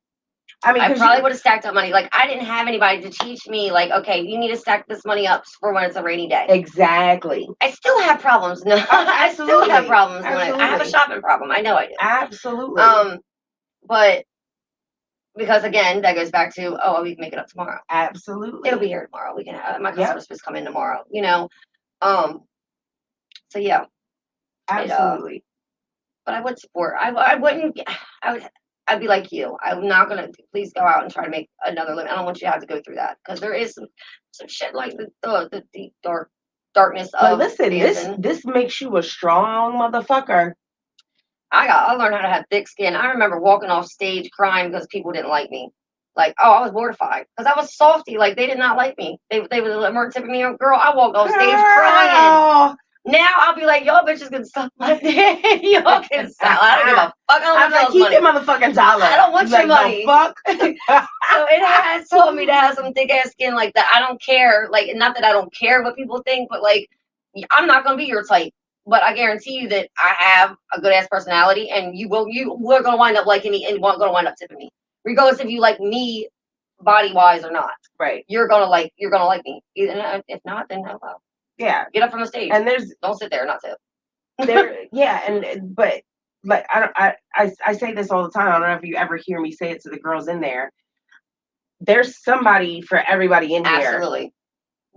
I mean, I probably would have stacked up money. Like, I didn't have anybody to teach me, like, okay, you need to stack this money up for when it's a rainy day. Exactly. I still have problems. No, I still have problems. I have a shopping problem. I know I do. Absolutely. But because again, that goes back to, we can make it up tomorrow. Absolutely. It'll be here tomorrow. We can have my customer's supposed to come in tomorrow. So yeah. Absolutely. But I would support. I'd be like you. I'm not gonna please go out and try to make another living. I don't want you to have to go through that because there is some shit like the deep darkness of. But listen, this makes you a strong motherfucker. I learned how to have thick skin. I remember walking off stage crying because people didn't like me. Like, I was mortified because I was softy. Like, they did not like me. They weren't tipping me. Girl, I walked off stage crying. Now I'll be like, y'all bitches can suck my dick. Y'all can suck. I don't give a fuck. I don't I'm want like, y'all's keep money. your motherfucking dollar. I don't want She's your like, money. The fuck? So it has taught me to have some thick ass skin like that. I don't care. Like, not that I don't care what people think, but like, I'm not gonna be your type. But I guarantee you that I have a good ass personality, and we're gonna wind up liking me, and gonna wind up tipping me, regardless if you like me body wise or not. Right. You're gonna like me. If not, then no. Well, yeah. Get up from the stage. And don't sit there and not tip. But like I say this all the time. I don't know if you ever hear me say it to the girls in there. There's somebody for everybody in here. Absolutely.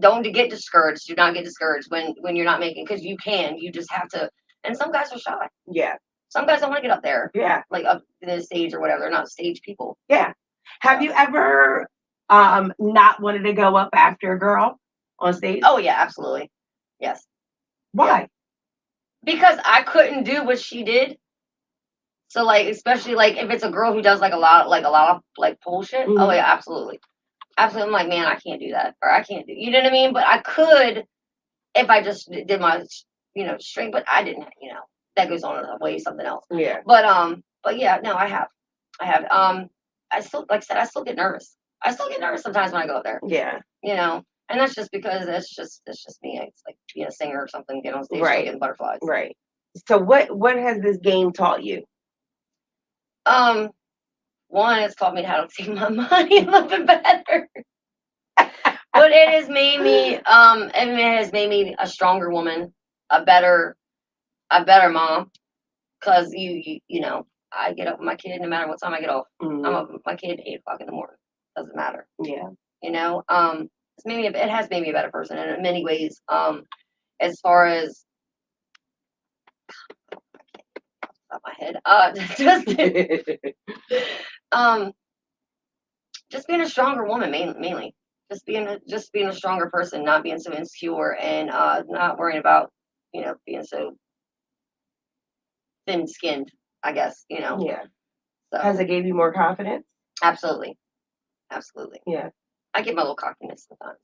Don't get discouraged. Do not get discouraged when you're not making, because you can. You just have to. And some guys are shy. Yeah. Some guys don't want to get up there. Yeah. Like up in the stage or whatever. They're not stage people. Yeah. Have you ever not wanted to go up after a girl on stage? Oh yeah, absolutely. Yes. Why? Yeah. Because I couldn't do what she did. So like, especially like if it's a girl who does like a lot of like pole shit. Mm-hmm. Oh yeah, absolutely. Absolutely. I'm like, man, I can't do that. Or I can't do, you know what I mean? But I could if I just did my, string, but I didn't, that goes on a way something else. Yeah. But yeah, no, I have. I still, like I said, I still get nervous. I still get nervous sometimes when I go up there. Yeah. And that's just because it's just me. It's like being a singer or something, get on stage, right. Getting butterflies. Right. So what has this game taught you? One, it's taught me how to take my money a little bit better. But it has made me, a stronger woman, a better mom. Cause I get up with my kid no matter what time I get off. Mm-hmm. I'm up with my kid at 8:00 in the morning. Doesn't matter. Yeah. It has made me a better person in many ways. As far as off my head, just being a stronger woman, mainly. Just being a stronger person, not being so insecure, and not worrying about being so thin-skinned, I guess. Yeah. So, has it gave you more confidence? Absolutely. Yeah. I get my little cockiness sometimes.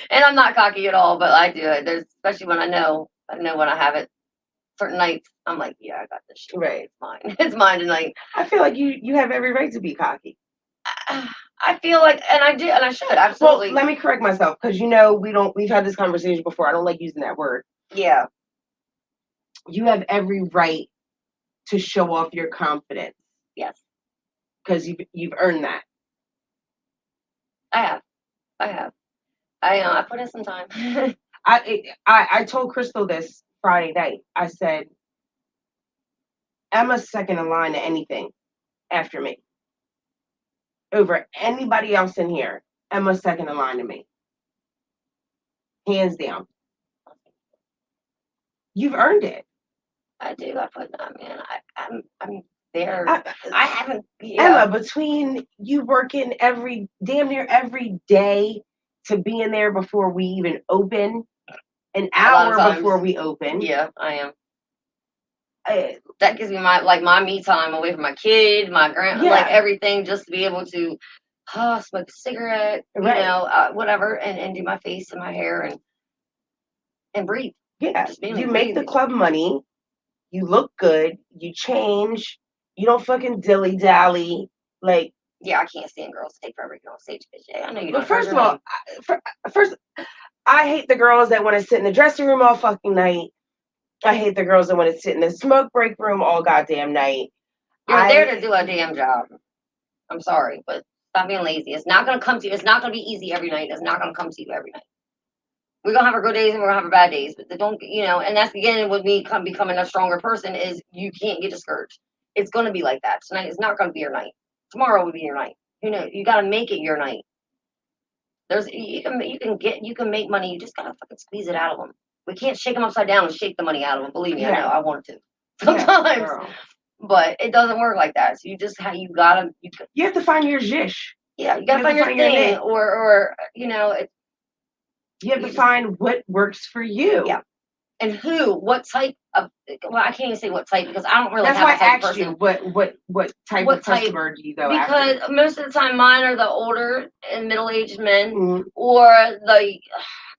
And I'm not cocky at all, but I do it. Especially when I know when I have it. Certain nights, I'm like, yeah, I got this shit. Right. It's mine. It's mine tonight. I feel like you have every right to be cocky. I feel like, and I do, and I should, absolutely. Well, let me correct myself, because we've had this conversation before. I don't like using that word. Yeah. You have every right to show off your confidence. Yes. Because you've earned that. I have. I put in some time. I told Crystal this Friday night. I said, Emma's second in line to anything after me. Over anybody else in here, Emma's second in line to me. Hands down. You've earned it. I do. I put that, man. I'm there. I haven't. Yeah. Emma, between you working damn near every day to being there before we even open, an hour before we open. Yeah, I am. That gives me my me time away from my kid, my like everything, just to be able to smoke a cigarette, right. Whatever, and do my face and my hair and breathe. Yeah, you make the club money. You look good. You change. You don't fucking dilly dally. Like, yeah, I can't stand girls take forever to get on stage. Bitch. I know you don't. But first of all, I hate the girls that want to sit in the dressing room all fucking night. I hate the girls that want to sit in the smoke break room all goddamn night. You're there to do a damn job. I'm sorry, but stop being lazy. It's not going to come to you. It's not going to be easy every night. It's not going to come to you every night. We're going to have our good days and we're going to have our bad days. But don't, and that's again with me becoming a stronger person is you can't get discouraged. It's going to be like that. Tonight is not going to be your night. Tomorrow will be your night. You got to make it your night. You can make money. You just got to fucking squeeze it out of them. We can't shake them upside down and shake the money out of them. Believe me, I know. I wanted to sometimes, but it doesn't work like that. So you have to find your zhish. Yeah, you gotta find your thing, or you have to find what works for you. Yeah, and what type of? Well, I can't even say what type because I don't really. That's why I asked you what type of customer do you go after? Because most of the time, mine are the older and middle-aged men, or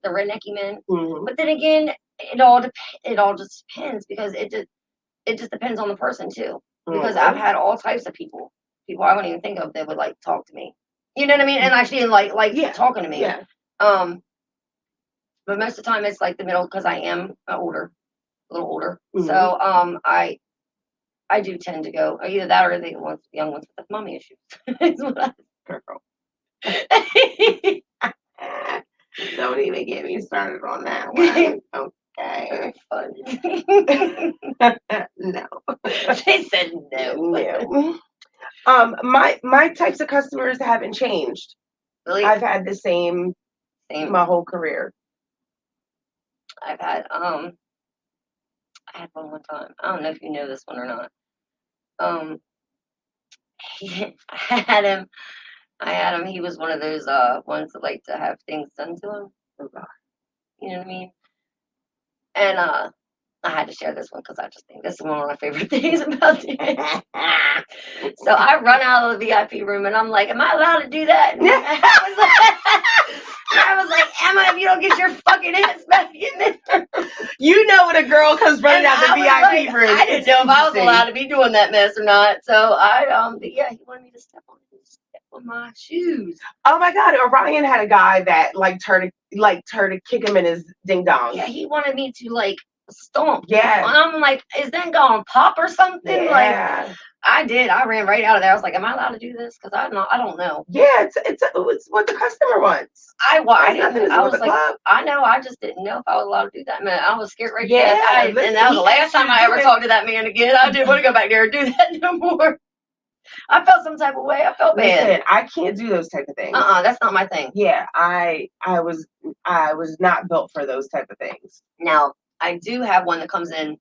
the the rednecky men. Mhm. But then again, it all just depends because it just depends on the person too. Because I've had all types of people I wouldn't even think of that would like talk to me. You know what I mean? And actually like talking to me. Yeah. But most of the time it's like the middle because I am a little older. Mhm. So I do tend to go either that or the young ones with the mommy issues. Is what Girl. Don't even get me started on that one. Okay. No. They said no. No. My types of customers haven't changed. Really? I've had the same my whole career. I had one time. I don't know if you know this one or not. I had him. He was one of those ones that like to have things done to him. You know what I mean? And I had to share this one because I just think this is one of my favorite things about it. So I run out of the VIP room and I'm like, "Am I allowed to do that?" And I was like, "Emma, if you don't get your fucking ass back in there." You know when a girl comes running out the VIP room. I didn't know if I was allowed to be doing that mess or not. So but yeah, he wanted me to step on my shoes. Oh my God! Orion had a guy that liked her to kick him in his ding dong. Yeah, he wanted me to like stomp. Yeah. And I'm like, is that gonna pop or something? Yeah. Like I did. I ran right out of there. I was like, am I allowed to do this? Because I don't know. Yeah, it's what the customer wants. I didn't. I was like, club. I know. I just didn't know if I was allowed to do that. Man, I was scared right to Yeah, death. And that was the last time I ever talked to that man again. I didn't want to go back there and do that no more. I felt some type of way. I felt bad. Listen, I can't do those type of things. That's not my thing. Yeah, I was not built for those type of things. Now, I do have one that comes in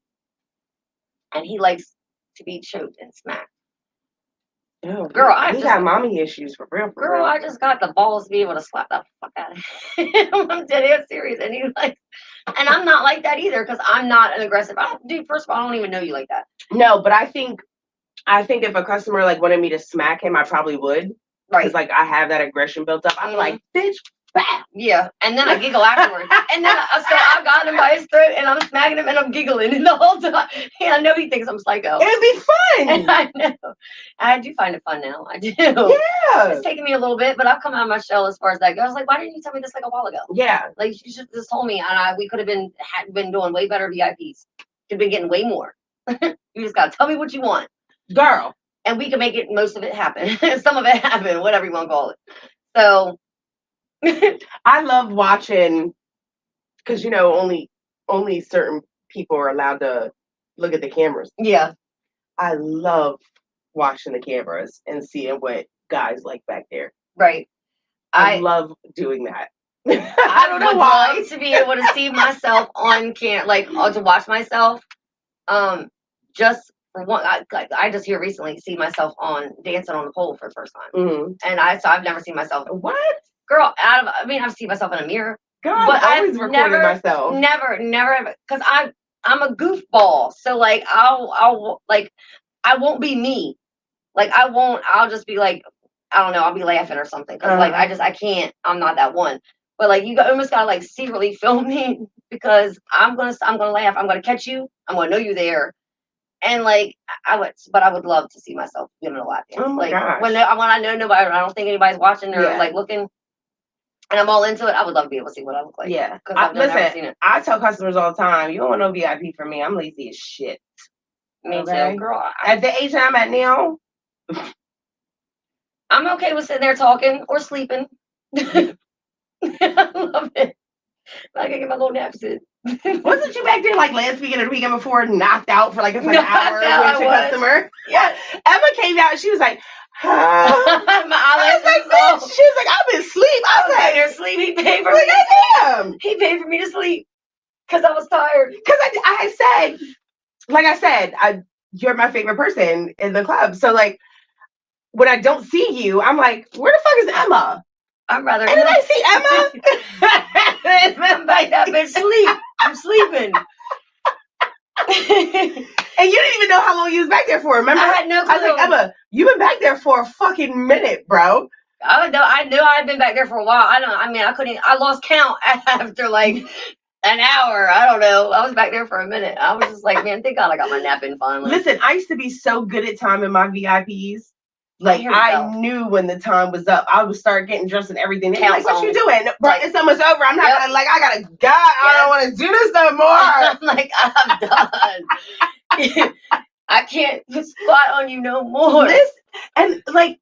and he likes to be choked and smacked. Oh, girl, he got mommy issues for real. Girl, I just got the balls to be able to slap the fuck out of him. I'm dead serious. And he's like, and I'm not like that either because I'm not an aggressive. First of all, I don't even know you like that. No, but I think if a customer like wanted me to smack him, I probably would. Right. Because like I have that aggression built up. I'm like, bitch, bam. Yeah. And then I giggle afterwards. And then I got him by his throat and I'm smacking him and I'm giggling and the whole time. Yeah, I know he thinks I'm psycho. It'd be fun. And I know. I do find it fun now. I do. Yeah. It's taken me a little bit, but I've come out of my shell as far as that goes. I was like, why didn't you tell me this like a while ago? Yeah. Like you should have just told me and we could have been doing way better VIPs. Could have been getting way more. You just gotta tell me what you want. Girl. And we can make most of it happen. Some of it happen, whatever you want to call it. So I love watching because only certain people are allowed to look at the cameras. Yeah. I love watching the cameras and seeing what guys like back there. Right. I love doing that. I don't know why. Love to be able to see myself on camera, like to watch myself. Just for one, I just here recently see myself on dancing on the pole for the first time, and I've never seen myself. What? Girl, I've seen myself in a mirror. Girl, but I've always recorded myself. Never, because I'm a goofball. So like I'll like I won't be me. Like I'll just be like I don't know. I'll be laughing or something because like I can't. I'm not that one. But like you almost gotta like secretly film me because I'm gonna laugh. I'm gonna catch you. I'm gonna know you there. And like I would love to see myself giving a lap dance. Oh my gosh. When I know nobody, I don't think anybody's watching or like looking, and I'm all into it. I would love to be able to see what I look like. Yeah, because I've never seen it. I tell customers all the time, you don't want no VIP from me. I'm lazy as shit. Me too, girl. At the age I'm at now, I'm okay with sitting there talking or sleeping. I love it. I can get my little naps in. Wasn't you back there like last weekend or the weekend before knocked out for like an hour with your customer? Yeah. Emma came out and she was like, my eyelids like, bitch. She was like, I'm in sleep. I was like, you're sleep. He paid for me. Damn. He paid for me to sleep because I was tired. Because I said, you're my favorite person in the club. So like when I don't see you, I'm like, where the fuck is Emma? I'm rather. And then I see Emma. I'm like that bitch sleep. I'm sleeping. And you didn't even know how long you was back there for. Remember? I had no clue. I was like, Emma, you've been back there for a fucking minute, bro. I knew I'd been back there for a while. I couldn't. I lost count after like an hour. I don't know. I was back there for a minute. I was just like, man, thank God I got my nap in finally. Listen, I used to be so good at timing my VIPs. Like, I knew when the time was up. I would start getting dressed and everything. They'd be like, what you doing? Like, it's almost over. I'm not gonna, like, I gotta go. I don't want to do this no more. I'm like, I'm done. I can't squat on you no more. And like,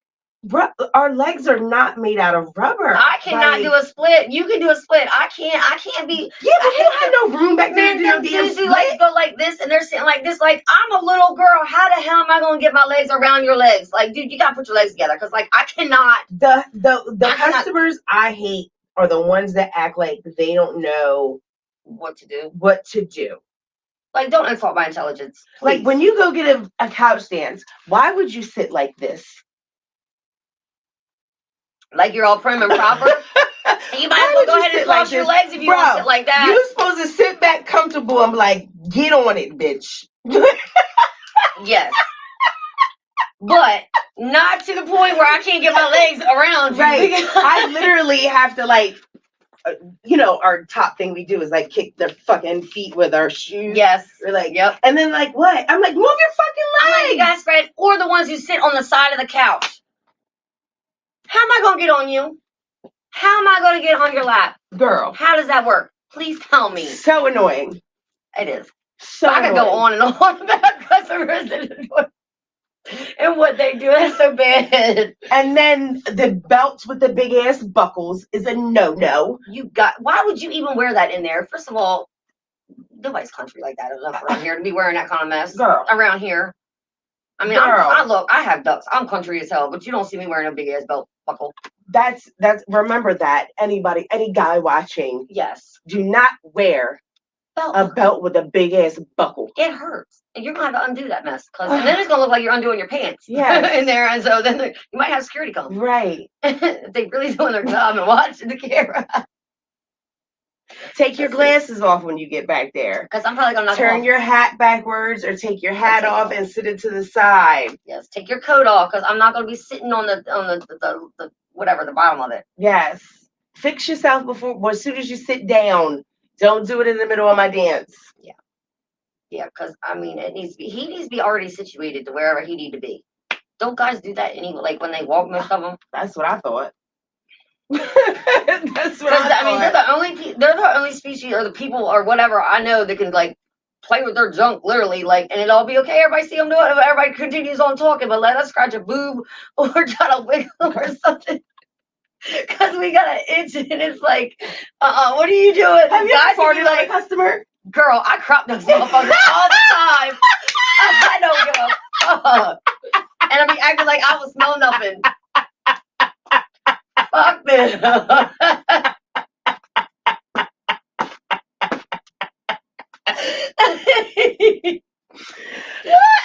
our legs are not made out of rubber. I cannot do a split. You can do a split. I can't be. Yeah, but you don't have no room back there to do no damn split. Like, go like this, and they're sitting like this. Like, I'm a little girl. How the hell am I gonna get my legs around your legs? Like, dude, you gotta put your legs together, because like I cannot. The customers I hate are the ones that act like they don't know what to do. Like, don't insult my intelligence. Please. Like, when you go get a couch dance, why would you sit like this? Like you're all prim and proper? You might as well go ahead and cross your legs if you want to sit like that. You're supposed to sit back comfortable and be like, get on it, bitch. Yes. But not to the point where I can't get my legs around you. Right. I literally have to, like, our top thing we do is like kick their fucking feet with our shoes. Yes. We're like, yep. And then like, what? I'm like, move your fucking legs. You guys spread, or the ones who sit on the side of the couch. How am I going to get on you? How am I going to get on your lap? Girl. How does that work? Please tell me. So annoying. It is. So I could go on and on about customers and what they do. That's so bad. And then the belts with the big ass buckles is a no-no. Why would you even wear that in there? First of all, nobody's country like that enough around here to be wearing that kind of mess. Girl. Around here. I mean, I have ducks. I'm country as hell, but you don't see me wearing a big ass belt buckle. That's remember that. Any guy watching. Yes. Do not wear a belt with a big ass buckle. It hurts. And you're going to have to undo that mess. And then it's going to look like you're undoing your pants. Yeah. In there. And so then you might have security come. Right. If they really doing their job and watching the camera. Take your glasses off when you get back there. Because I'm probably going to turn your hat backwards or take your hat off and sit it to the side. Yes, take your coat off because I'm not going to be sitting on the whatever, the bottom of it. Yes. Fix yourself as soon as you sit down. Don't do it in the middle of my dance. Yeah. Yeah, because I mean, he needs to be already situated to wherever he need to be. Don't guys do that anyway? Like when they walk, most of them. That's what I thought. That's what I thought. I mean, they're the only species or the people or whatever I know that can like play with their junk literally, like, and it'll all be okay. Everybody see them do it. Everybody continues on talking, but let us scratch a boob or try to wiggle or something. Because we got an itch and it's like, what are you doing? Have you ever farted on a customer? Girl, I crop those motherfuckers all the time. I don't give a fuck. And I be acting like I was smell nothing. Fuck this. What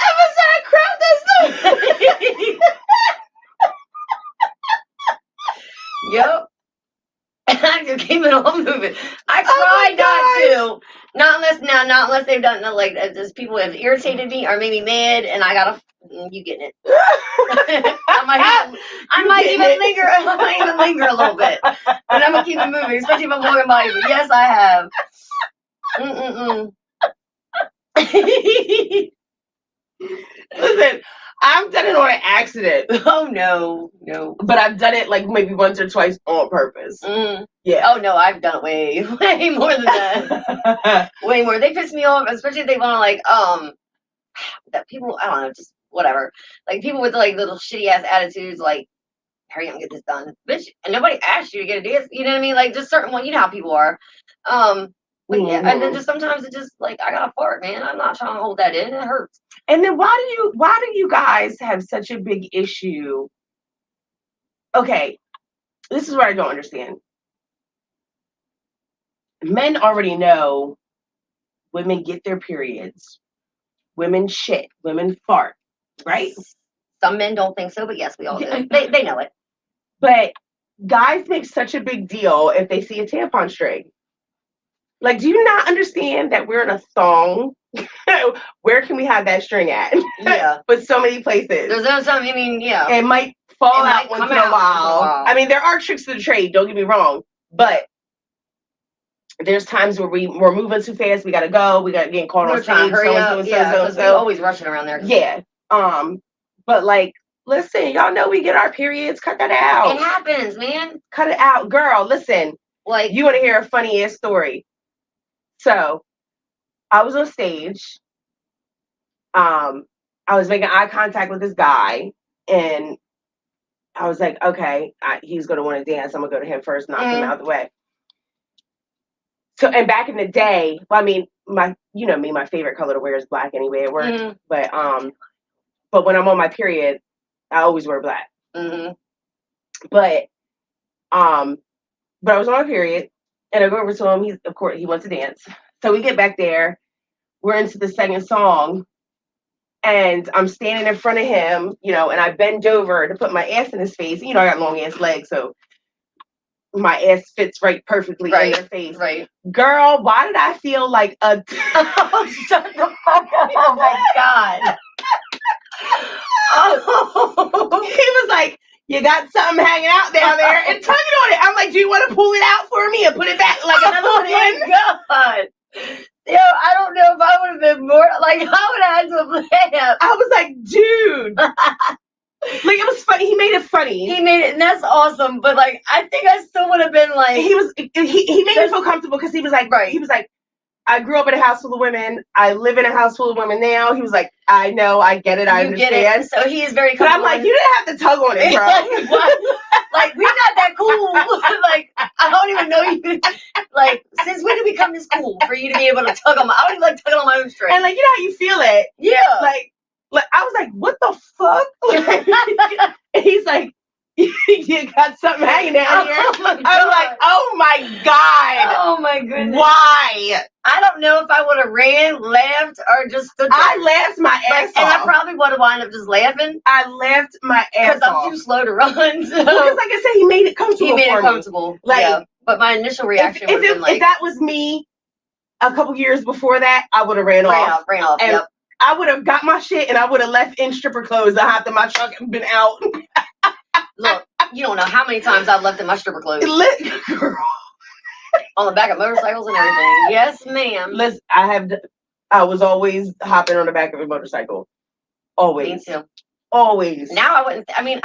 episode of crap this? Yep. I just keep it all moving. I try not to. Not unless they've done like just people have irritated me or made me mad, and I gotta. You getting it? I might even linger a little bit, but I'm gonna keep it moving, especially if I'm walking by you. But yes, I have. Listen, I've done it on an accident. Oh no. But I've done it like maybe once or twice on purpose. Yeah. Oh no, I've done it way more than that. Way more. They piss me off, especially if they want to like that people. I don't know, just whatever. Like people with like little shitty ass attitudes, like hurry up and get this done, bitch. And nobody asked you to get a dance. You know what I mean? Like just certain one. You know how people are. But yeah, and then just sometimes it just like I gotta fart, man. I'm not trying to hold that in. It hurts. And then why do you guys have such a big issue? Okay, this is what I don't understand. Men already know women get their periods. Women shit. Women fart. Right? Some men don't think so, but yes, we all do. They know it. But guys make such a big deal if they see a tampon string. Like, do you not understand that we're in a thong? Where can we have that string at? Yeah. But so many places. There's no some. I mean, yeah. It might fall out once in a while. I mean, there are tricks to the trade, don't get me wrong, but there's times where we're moving too fast. We gotta go. We got getting caught on stage. We're always rushing around there. Yeah. But like, listen, y'all know we get our periods. Cut that out. It happens, man. Cut it out, girl. Listen, like, you want to hear a funny ass story? So, I was on stage. I was making eye contact with this guy, and I was like, okay, he's gonna want to dance. I'm gonna go to him first, knock him out of the way. So, and back in the day, well, I mean, my favorite color to wear is black anyway at work. But when I'm on my period, I always wear black. But I was on my period, and I go over to him. Of course, he wants to dance. So we get back there. We're into the second song, and I'm standing in front of him, and I bend over to put my ass in his face. I got long ass legs, so my ass fits perfectly in their face. Right. Girl, why did I feel like a... Oh, shut the fuck up. Oh, my God. Oh. He was like, you got something hanging out down there and tugging on it. I'm like, do you want to pull it out for me and put it back like another one in? Oh, my God. I don't know if I would have been more... Like, I would have had to laugh. I was like, dude... Like, it was funny. He made it funny. He made it, and that's awesome. But like, I think I still would have been like, he made me feel comfortable because he was like, he was like, I grew up in a house full of women. I live in a house full of women now. He was like, I know, I get it, I understand. Get it. So he is very comfortable. But I'm like, you didn't have to tug on it, bro. Like, we're not that cool. Like, I don't even know you. Like, since when did we become this cool for you to be able to tug on I don't even like tugging on my own string. And like, you know how you feel it. Yeah. Like I was like, what the fuck? And he's like, you got something hanging down here. I'm like, oh my God. Oh my goodness. Why? I don't know if I would have ran, laughed, or just stood there. I laughed my ass off. And I probably would have wound up just laughing. I laughed my ass off. Because I'm too slow to run. So. Because like I said, he made it comfortable. He made it comfortable. Like, yeah. But my initial reaction would have been like... If that was me a couple years before that, I would have ran off. Ran off, and I would have got my shit and I would have left in stripper clothes. I hopped in my truck and been out. Look, you don't know how many times I've left in my stripper clothes. Girl. On the back of motorcycles and everything. Yes, ma'am. Listen, I was always hopping on the back of a motorcycle. Always. Me too. Always. Now I wouldn't, I mean,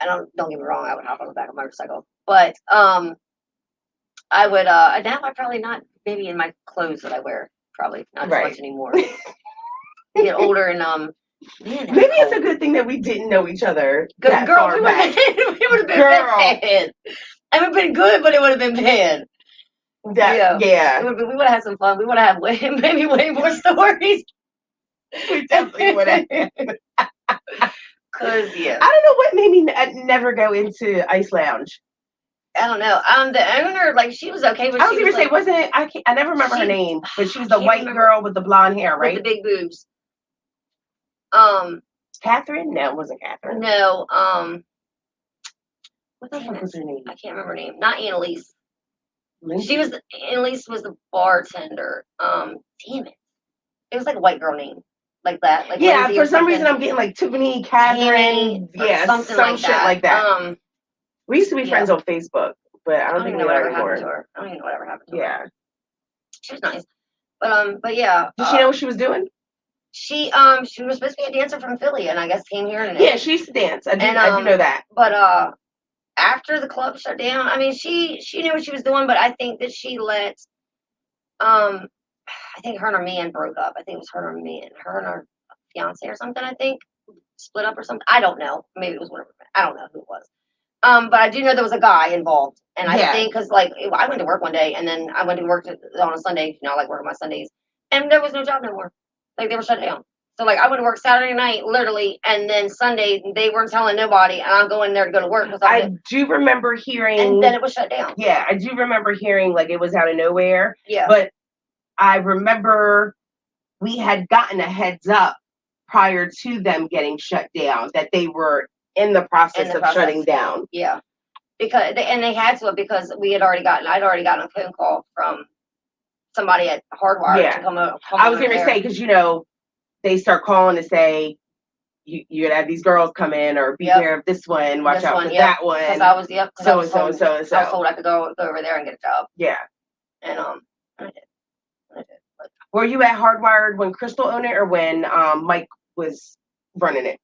don't get me wrong, I would hop on the back of a motorcycle. But I would, now I probably not, maybe in my clothes that I wear. Probably not as much anymore. You get older and man, maybe it's a good thing that we didn't know each other. Girl, we would have been bad. It would have been good, but it would have been bad. Yeah. We would have had some fun. We would have had maybe way more stories. We definitely would have. Cause I don't know what made me never go into Ice Lounge. I don't know. The owner, like, she was okay with. I was going to say, wasn't it? I never remember her name, but she was the white girl with the blonde hair, right? With the big boobs. Catherine? No, it wasn't Catherine. No. What the fuck was her name? I can't remember her name. Not Annalise. Annalise was the bartender. Damn it. It was like a white girl name. Like that. Like yeah, for some reason I'm getting like Tiffany, Catherine, something some shit like that. We used to be friends on Facebook, but I don't think we are anymore. I don't even know whatever happened to her. Yeah. She was nice. But yeah. Did she know what she was doing? She was supposed to be a dancer from Philly and I guess came here and yeah, she used to dance. I do know that. But after the club shut down, I mean she knew what she was doing, but I think that she let I think her and her man broke up. I think it was her and her fiance or something, I think. Split up or something. I don't know. Maybe it was whatever. I don't know who it was. But I do know there was a guy involved. And I think, because, like, I went to work one day, and then I went to work on a Sunday, I like working my Sundays, and there was no job no more. Like, they were shut down. So, like, I went to work Saturday night, literally, and then Sunday, they weren't telling nobody, and I'm going there to go to work. I do remember hearing... And then it was shut down. Yeah, I do remember hearing, like, it was out of nowhere. Yeah. But I remember we had gotten a heads up prior to them getting shut down, that they were in the process of shutting down. Yeah. Because they had to, because I'd already gotten a phone call from somebody at Hardwire to come I was going to say, because, they start calling to say, you're gonna have these girls come in, or be aware of this one, watch out for that one. Because I was so and so and so and so. I was told I could go over there and get a job. Yeah. And I did. But were you at Hardwired when Crystal owned it, or when Mike was running it?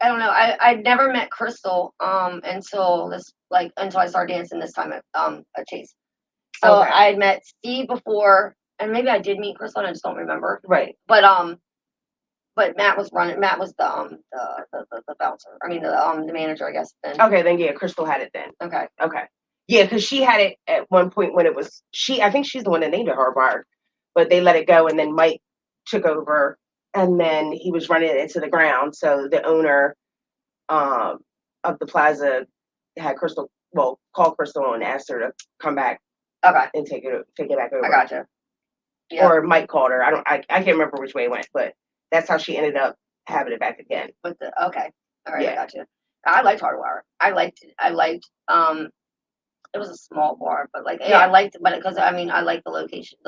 I don't know. I never met Crystal until I started dancing this time at Chase. So I had met Steve before, and maybe I did meet Crystal, and I just don't remember. Right. But Matt was running. Matt was the bouncer. I mean the manager, I guess. Then. Okay, then yeah, Crystal had it then. Okay. Yeah, because she had it at one point when it was I think she's the one that named it Hardwired, but they let it go, and then Mike took over, and then he was running it into the ground. So the owner of the plaza had Crystal, called Crystal and asked her to come back. Okay. And take it back over. I gotcha. Yep. Or Mike called her. I can't remember which way it went, but that's how she ended up having it back again. Okay. All right, I gotcha. I liked Hardwire. I liked it was a small bar, but I liked it, but because I liked the location.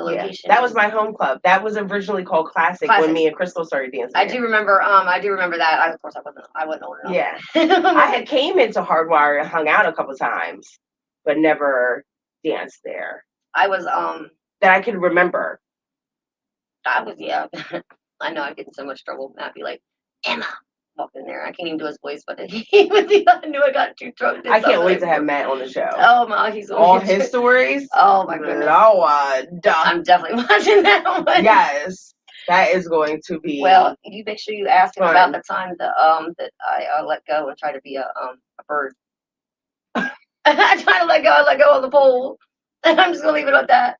That was my home club. That was originally called Classic when me and Crystal started dancing. I do remember that. Of course I wasn't old enough. Yeah. I had came into Hardwire and hung out a couple times, but never danced there. I was that I could remember. I know I'd get in so much trouble. Matt be like, Emma, walked in there. I can't even do his voice, but I knew I got too drunk. I can't wait to have Matt on the show. Oh my, he's all his stories. Oh my goodness. Lord. I'm definitely watching that one. Yes, that is going to be. Well, you make sure you ask him about the time that I let go and try to be a bird. I tried to let go of the pole. And I'm just gonna leave it at that.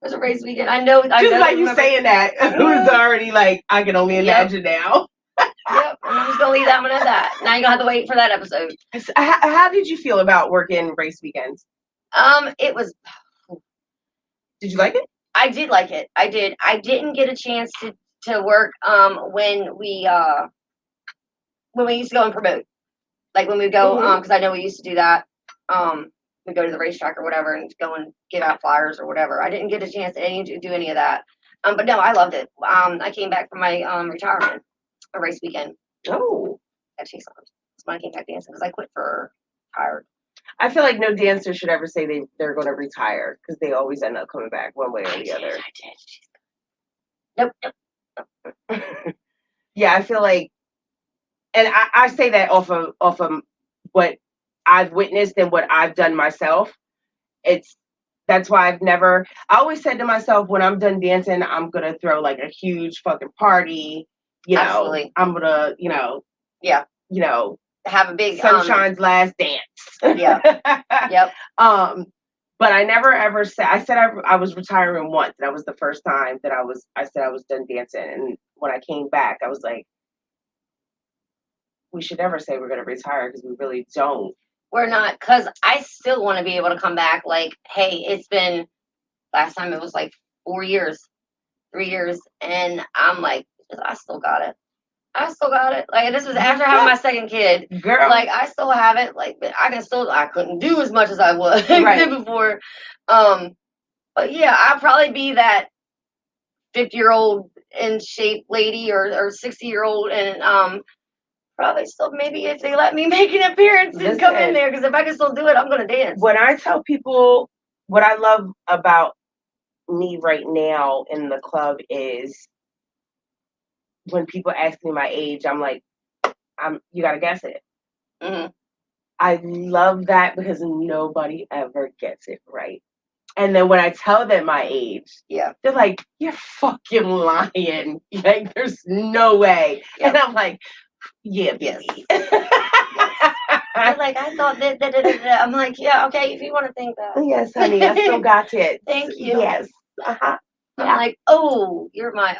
It was a race weekend. I know. Just like you saying that, it was already like I can only imagine now. Yep, I'm just gonna leave that one at that. Now you're gonna have to wait for that episode. How did you feel about working race weekends? It was. Did you like it? I did like it. I did. I didn't get a chance to work when we used to go and promote, like when we go because I know we used to do that. We go to the racetrack or whatever and go and give out flyers or whatever. I didn't get a chance to do any of that. But no, I loved it. I came back from my retirement, a race weekend. Oh, at Chase. That's when I came back dancing because I quit for tired. I feel like no dancer should ever say they're going to retire because they always end up coming back one way or the other. I did. Nope. Yeah, I feel like, and I say that off of what I've witnessed and what I've done myself. That's why I always said to myself, when I'm done dancing, I'm going to throw like a huge fucking party. Absolutely. I'm going to, yeah. Have a big Sunshine's last dance. Yeah. Yep. But I never ever said, I was retiring once. That was the first time that I said I was done dancing. And when I came back, I was like, we should never say we're going to retire because we really don't. We're not, because I still want to be able to come back. Like, hey, it's been, last time it was like 3 years. And I'm like, I still got it. Like, this was after having my second kid. Girl. Like, I still have it. Like, I couldn't do as much as I did before. But yeah, I'll probably be that 50-year-old in shape lady or 60-year-old and probably still, maybe if they let me make an appearance and come in there, because if I can still do it, I'm going to dance. When I tell people what I love about me right now in the club is when people ask me my age, I'm like, you got to guess it. Mm-hmm. I love that because nobody ever gets it right. And then when I tell them my age, they're like, you're fucking lying. Like, there's no way. Yep. And I'm like, yeah, baby. Yes. They're like, I thought that. I'm like, yeah, okay, if you want to think that. Yes, honey, I still got it. Thank you. Yes. Uh-huh. I'm like, oh, you're my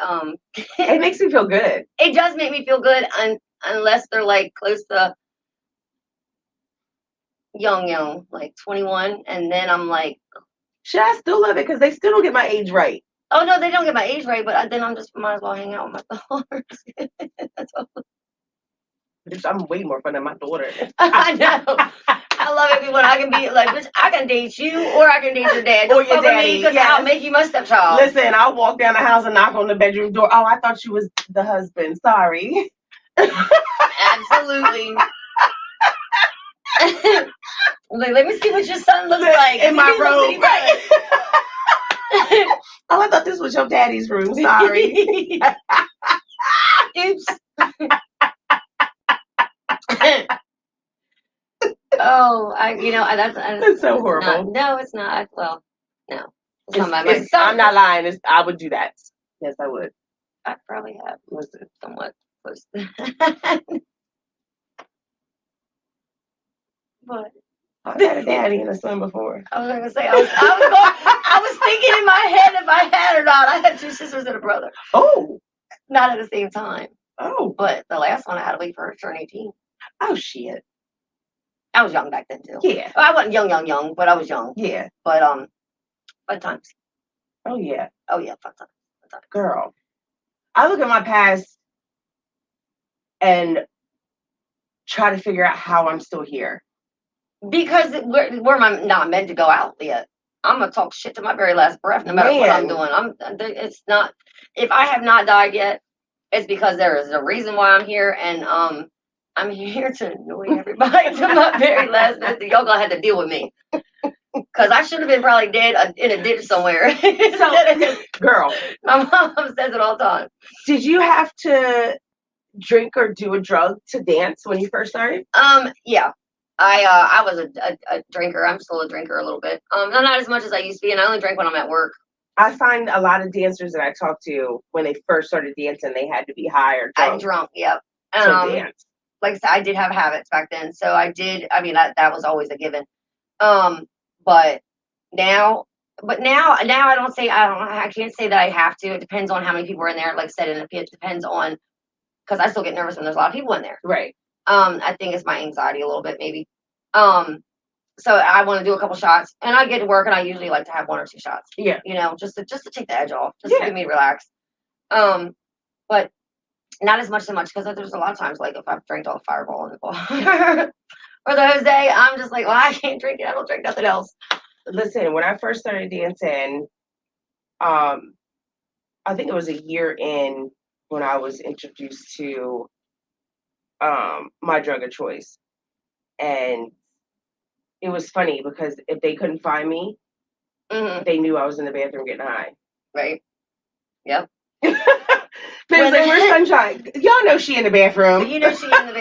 It makes me feel good. It does make me feel good, unless they're like close to young, like 21, and then I'm like, should I still love it because they still don't get my age right? Oh no, they don't get my age right, but then I'm just might as well hang out with my daughters. That's all. I'm way more fun than my daughter. I know. I love it when I can be like, bitch, I can date you or I can date your dad. Don't or your daddy. Because I'll make you my stepchild. Listen, I'll walk down the house and knock on the bedroom door. Oh, I thought you was the husband. Sorry. Absolutely. Like, let me see what your son looks like. In my room. Right. Oh, I thought this was your daddy's room. Sorry. Oops. Oh, that's so horrible. No, it's not. Well, no. I'm not lying. I would do that. Yes, I would. I probably have. Listen. Somewhat close to that. But I've had a daddy and a son before. I was gonna say I was thinking in my head if I had or not. I had 2 sisters and a brother. Oh. Not at the same time. Oh. But the last one I had to wait for her to turn 18. Oh shit. I was young back then too. Yeah. Well, I wasn't young, but I was young. Yeah. But fun times. Oh yeah. Oh yeah, fun times. Girl. I look at my past and try to figure out how I'm still here. Because we're not meant to go out yet. I'm gonna talk shit to my very last breath, no matter what I'm doing. It's not. If I have not died yet, it's because there is a reason why I'm here, and I'm here to annoy everybody to my very last breath. Y'all gonna have to deal with me, because I should have been probably dead in a ditch somewhere. So, girl, my mom says it all the time. Did you have to drink or do a drug to dance when you first started? Yeah. I was a drinker. I'm still a drinker a little bit. Not as much as I used to be, and I only drink when I'm at work. I find a lot of dancers that I talk to, when they first started dancing, they had to be high or drunk. Drunk, yep. To dance. Like I said, I did have habits back then, so I did. I mean, that was always a given. But now I don't say I can't say that I have to. It depends on how many people are in there. Like I said, in the pit, depends on, because I still get nervous when there's a lot of people in there. Right. I think it's my anxiety a little bit, maybe. So I want to do a couple shots, and I get to work, and I usually like to have 1 or 2 shots. Yeah. Just to take the edge off, just to get me relaxed. But not as much, because there's a lot of times, like if I've drank all the Fireball in the bar or the Jose, I'm just like, well, I can't drink it. I don't drink nothing else. Listen, when I first started dancing, I think it was a year in when I was introduced to my drug of choice. And it was funny because if they couldn't find me, they knew I was in the bathroom getting high. Right. Yep. They was like, where's Sunshine? Y'all know she in the bathroom. You know she in the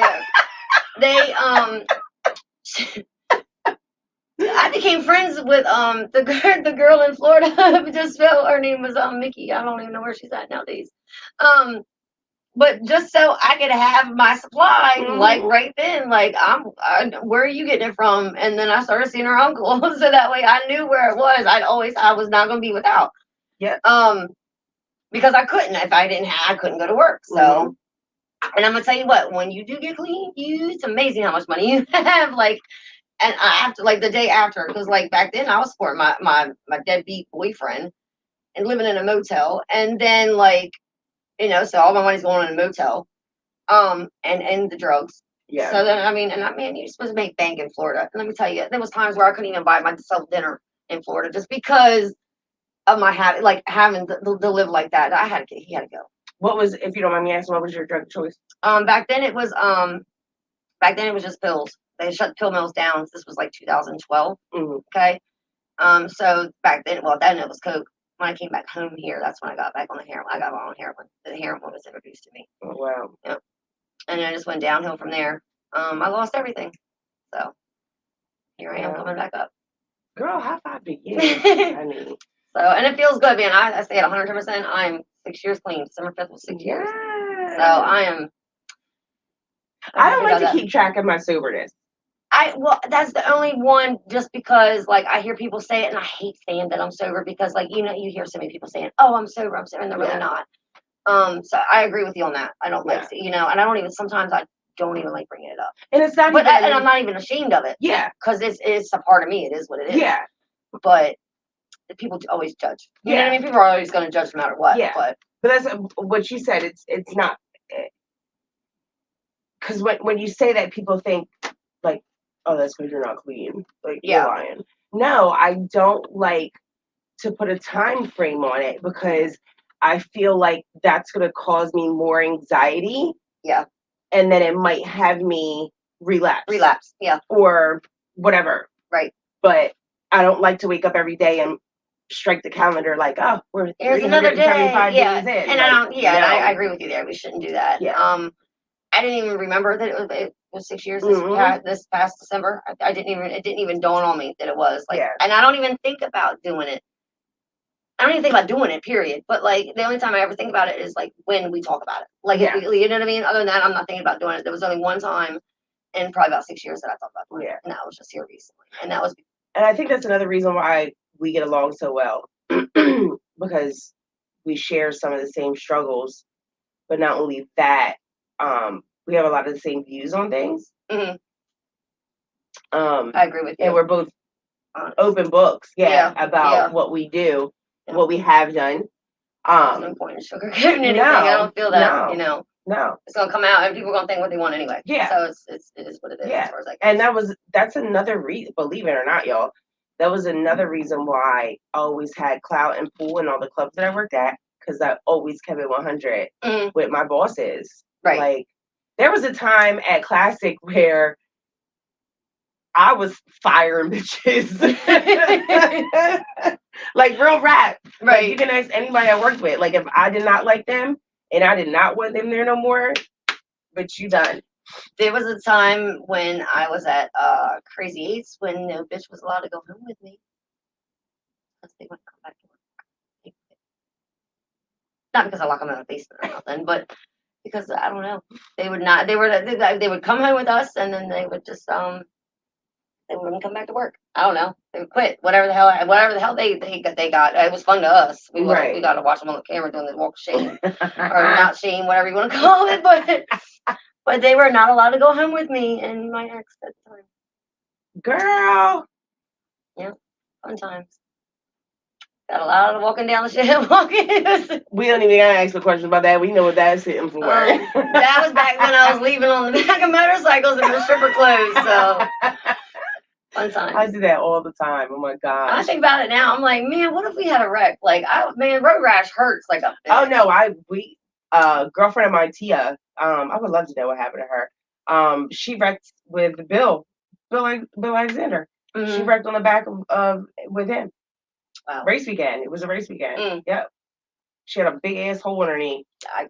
bathroom. I became friends with the girl in Florida. Just felt her name was Mickey. I don't even know where she's at nowadays. But just so I could have my supply, like right then, like where are you getting it from? And then I started seeing her uncle, so that way I knew where it was. I was not gonna be without. Yeah. Because I couldn't. If I didn't have, I couldn't go to work. So, and I'm gonna tell you what, when you do get clean, it's amazing how much money you have. Like, and I have to, like, the day after, because like back then I was supporting my deadbeat boyfriend and living in a motel, and then like, so all my money's going in a motel, and the drugs. Yeah. So then you're supposed to make bank in Florida. And let me tell you, there was times where I couldn't even buy myself dinner in Florida just because of my habit, like having to live like that. He had to go. What was, if you don't mind me asking, what was your drug choice? Back then it was just pills. They shut the pill mills down. This was like 2012. Okay. So back then, then it was coke. When I came back home here, that's when I got back on the heroin. I got on heroin. The heroin was introduced to me. Oh, wow. Yep. And then I just went downhill from there. I lost everything. So here I am coming back up. Girl, high five to you. I mean. So, and it feels good, man. I stay at 110%. I'm 6 years clean. December 5th was 6 years. So I am. I don't like to keep track of my soberness. That's the only one, just because like I hear people say it, and I hate saying that I'm sober, because like, you hear so many people saying, oh, I'm sober, and they're really not. So I agree with you on that. I don't like, and I don't even, sometimes I don't even like bringing it up. And it's not and I'm not even ashamed of it. Yeah. Because it's a part of me. It is what it is. Yeah. But people always judge. You know what I mean? People are always going to judge no matter what. Yeah. But that's what you said. It's not, because when you say that, people think like, oh, that's because you're not clean. Like, you're lying. No, I don't like to put a time frame on it, because I feel like that's going to cause me more anxiety. Yeah. And then it might have me relapse. Yeah. Or whatever. Right. But I don't like to wake up every day and strike the calendar like, oh, we're here's another day. 375 Yeah. days in. And like, I don't. Yeah. no. And I agree with you there. We shouldn't do that. Yeah. I didn't even remember that it was 6 years this past December. I didn't even. It didn't even dawn on me that it was like. Yeah. And I don't even think about doing it. I don't even think about doing it, period. But like the only time I ever think about it is like when we talk about it. Like, Yeah. you know what I mean? Other than that, I'm not thinking about doing it. There was only one time in probably about 6 years that I thought about doing it. And that was just here recently. And that was. And I think that's another reason why we get along so well. Because we share some of the same struggles. But not only that, we have a lot of the same views on things. Mm-hmm. I agree with you. And we're both open books, about what we do, what we have done. There's no point in sugarcoating anything. I don't feel that, No. It's gonna come out and people are gonna think what they want anyway. Yeah. So it is what it is as far as I And that's another reason, believe it or not, y'all. That was another reason why I always had clout and pull in all the clubs that I worked at, because I always kept it 100 with my bosses. Right. Like, there was a time at Classic where I was firing bitches. Like, real rap. Right. Like, you can ask anybody I worked with. Like, if I did not like them and I did not want them there no more, but you done. There was a time when I was at Crazy Eights when no bitch was allowed to go home with me. Because they wouldn't come back to work. Not because I lock them in a basement or nothing, but because I don't know. They would not. They would come home with us, and then they would just they wouldn't come back to work. I don't know. They would quit. Whatever the hell they got. It was fun to us. We got to watch them on the camera doing the walk of shame or not shame, whatever you want to call it. But they were not allowed to go home with me and my ex at the time. Girl. Yeah, fun times. Got a lot of walking down the shit. Walking. We don't even gotta ask the question about that. We know what that's sitting for. That was back when I was leaving on the back of motorcycles in the stripper clothes. So fun times. I do that all the time. Oh my god. I think about it now. I'm like, man, what if we had a wreck? Like, road rash hurts. Like a. Oh no, girlfriend of mine, Tia. I would love to know what happened to her. She wrecked with Bill Alexander. Mm-hmm. She wrecked on the back of with him. Wow. Race weekend. It was a race weekend. Yep. She had a big ass hole in her knee.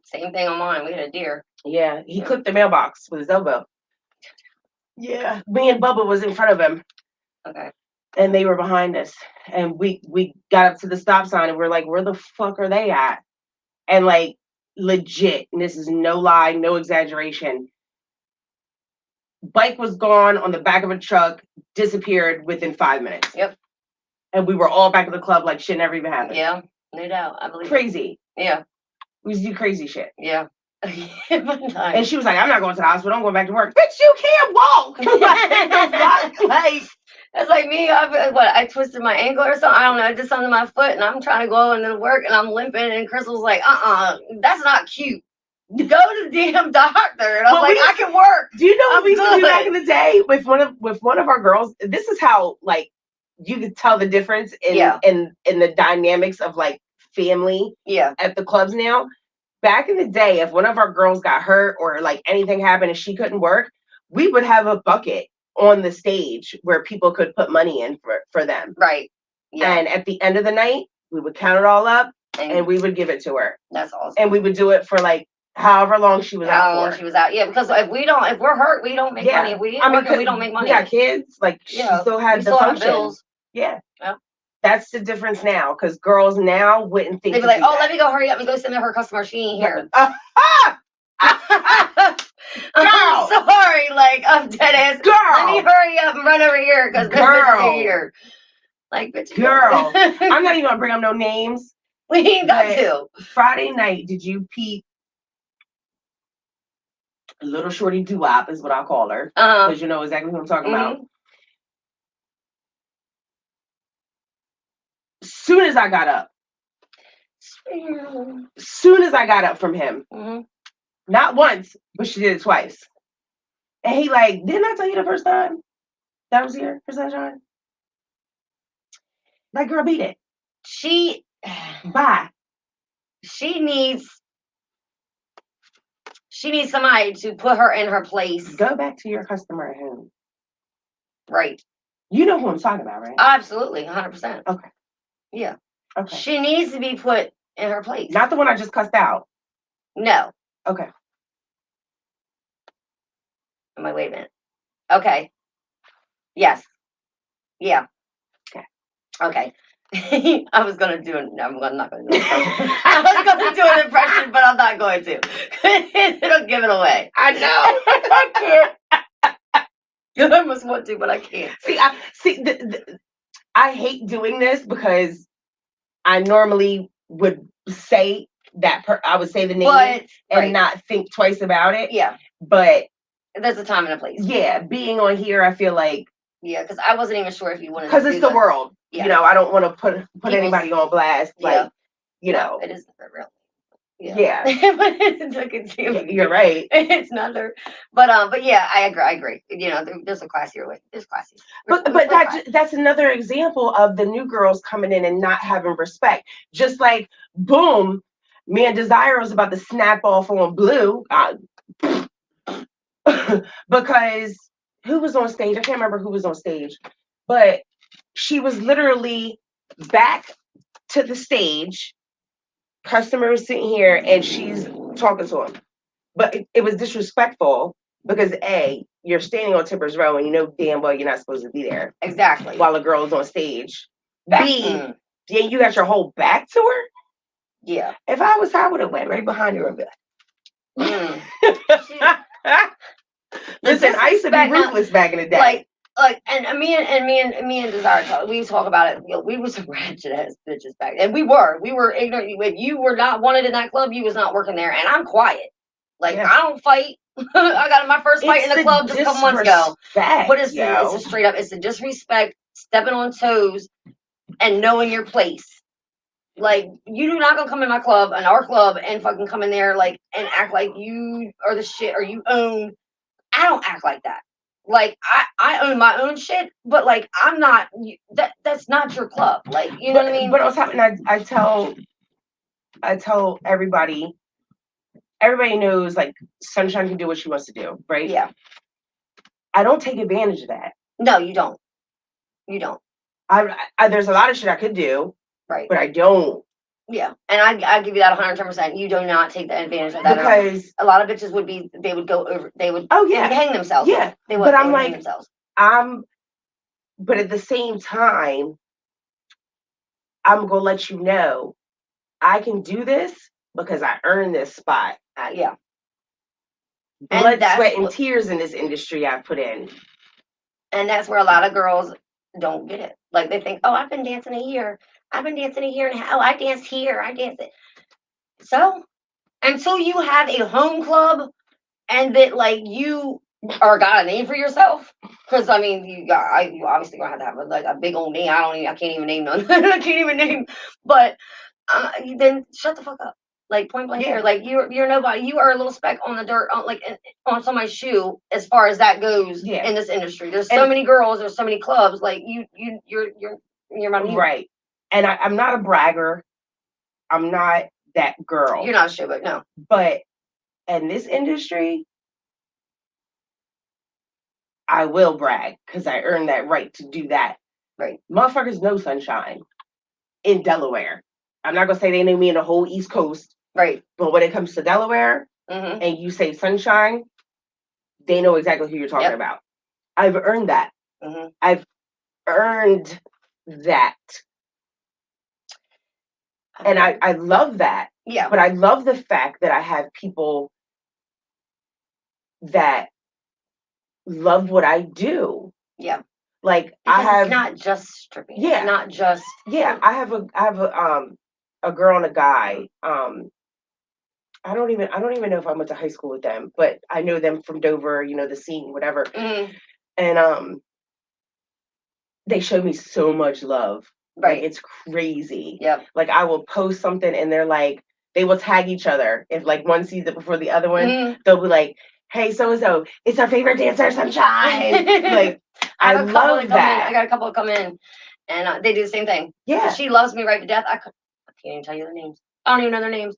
Same thing on mine. We had a deer. Yeah. He clipped the mailbox with his elbow. Yeah. Me and Bubba was in front of him. Okay. And they were behind us. And we got up to the stop sign and we're like, where the fuck are they at? And like, legit, and this is no lie, no exaggeration. Bike was gone on the back of a truck, disappeared within 5 minutes. Yep. And we were all back at the club like shit never even happened. Yeah, no doubt. I believe crazy. It. Yeah. We used to do crazy shit. Yeah. And she was like, I'm not going to the hospital, I'm going back to work. Bitch, you can't walk. Like, it's like me, I twisted my ankle or something. I don't know, I did something to my foot and I'm trying to go into work and I'm limping and Crystal's like, that's not cute. Go to the damn doctor. And I'm like, I can work. Do you know what we used to do back in the day with one of our girls? This is how like you could tell the difference in the dynamics of like family at the clubs now. Back in the day, if one of our girls got hurt or like anything happened and she couldn't work, we would have a bucket on the stage where people could put money in for them. Right. Yeah. And at the end of the night, we would count it all up and we would give it to her. That's awesome. And we would do it for like however long she was out. How long she was out. Yeah, because if we're hurt, we don't make money. If we we don't make money. We got kids. Like she still had the function. Bills. Yeah. That's the difference now, because girls now wouldn't think. They'd be like, "Oh, let me go hurry up and go send her customer. She ain't here." I'm sorry, like I'm dead ass. Girl, let me hurry up and run over here because this bitch is here. Like, bitch, girl, I'm not even gonna bring up no names. We ain't got to. Friday night, did you peep? Little shorty doo-wop is what I call her, because you know exactly who I'm talking about. Soon as I got up from him, not once, but she did it twice. And he like, didn't I tell you the first time that I was here for Sunshine? Like, girl, beat it. Bye. she needs somebody to put her in her place. Go back to your customer at home. Right. You know who I'm talking about, right? Absolutely, 100%. Okay. Yeah. Okay. She needs to be put in her place. Not the one I just cussed out. No. Okay. I'm like, wait a minute. Okay. Yes. Yeah. Okay. I was gonna do it. No, I'm not gonna do an impression. I was gonna do an impression, but I'm not going to. It'll give it away. I know. I can't. I almost want to, but I can't. I hate doing this because I normally would say I would say the name and not think twice about it. Yeah. But there's a time and a place. Yeah, being on here, I feel like. Yeah, because I wasn't even sure if you wanted to. Because it's the world. Yeah. You know, I don't want to put anybody on blast. Like, you know. It isn't real. Yeah. You're right. It's not there. But yeah, I agree. You know, there's a classier way. There's classy. But that's another example of the new girls coming in and not having respect. Just like, boom, me and Desire was about to snap off on Blue. Because who was on stage? I can't remember who was on stage. But she was literally back to the stage. Customer is sitting here and she's talking to him. But it was disrespectful because A, you're standing on Tipper's Row and you know damn well you're not supposed to be there. Exactly. While a girl is on stage. B, then you got your whole back to her? Yeah. If I was her, I would have went right behind her and be like, listen, I used to be ruthless back in the day. Like, and me and Desire we talk about it. You know, we were some ratchet ass bitches back, and we were ignorant. If you were not wanted in that club, you was not working there. And I'm quiet. Like I don't fight. I got my first fight in the club just a couple months ago. But it's a straight up. It's a disrespect, stepping on toes, and knowing your place. Like you do not gonna come in my club and our club and fucking come in there like and act like you are the shit or you own. I don't act like that. Like I own my own shit, but like I'm not that's not your club. Like you know what I mean? But what's happening? I tell everybody knows like Sunshine can do what she wants to do, right? Yeah. I don't take advantage of that. No, you don't. You don't. I there's a lot of shit I could do, right? But I don't. Yeah, and I give you that 110%. You do not take the advantage of that because a lot of bitches would be. They would go over. They would. Oh yeah. They would hang themselves. Yeah. They would. But I'm would like, hang themselves. But at the same time, I'm gonna let you know, I can do this because I earned this spot. Yeah. Blood, sweat, and tears in this industry I put in. And that's where a lot of girls don't get it. Like they think, oh, I've been dancing a year. I've been dancing a year and oh, I danced here. I danced it. So until you have a home club and that like you are got a name for yourself, because I mean you obviously gonna have like a big old name. I can't even name none. I can't even name. But then shut the fuck up. Like point blank here, like you're nobody. You are a little speck on the dirt, on somebody's shoe as far as that goes in this industry. There's so many girls, there's so many clubs. Like you're my right. And I'm not a bragger. I'm not that girl. You're not a showboat, no. But in this industry, I will brag because I earned that right to do that. Right. Motherfuckers know Sunshine in Delaware. I'm not gonna say they know me in the whole East Coast. Right. But when it comes to Delaware and you say Sunshine, they know exactly who you're talking about. I've earned that. I've earned that. And I love that. Yeah. But I love the fact that I have people that love what I do. Yeah. Like because I have it's not just stripping. Yeah. It's not just I have a girl and a guy. I don't even know if I went to high school with them, but I know them from Dover, you know, the scene, whatever. And they showed me so much love. Right. Like it's crazy. Yep. Like I will post something and they're like, they will tag each other. If like one sees it before the other one, they'll be like, hey, so-and-so, it's our favorite dancer, Sunshine. Like I love that. I got a couple come in and they do the same thing. Yeah. She loves me right to death. I can't even tell you their names. I don't even know their names.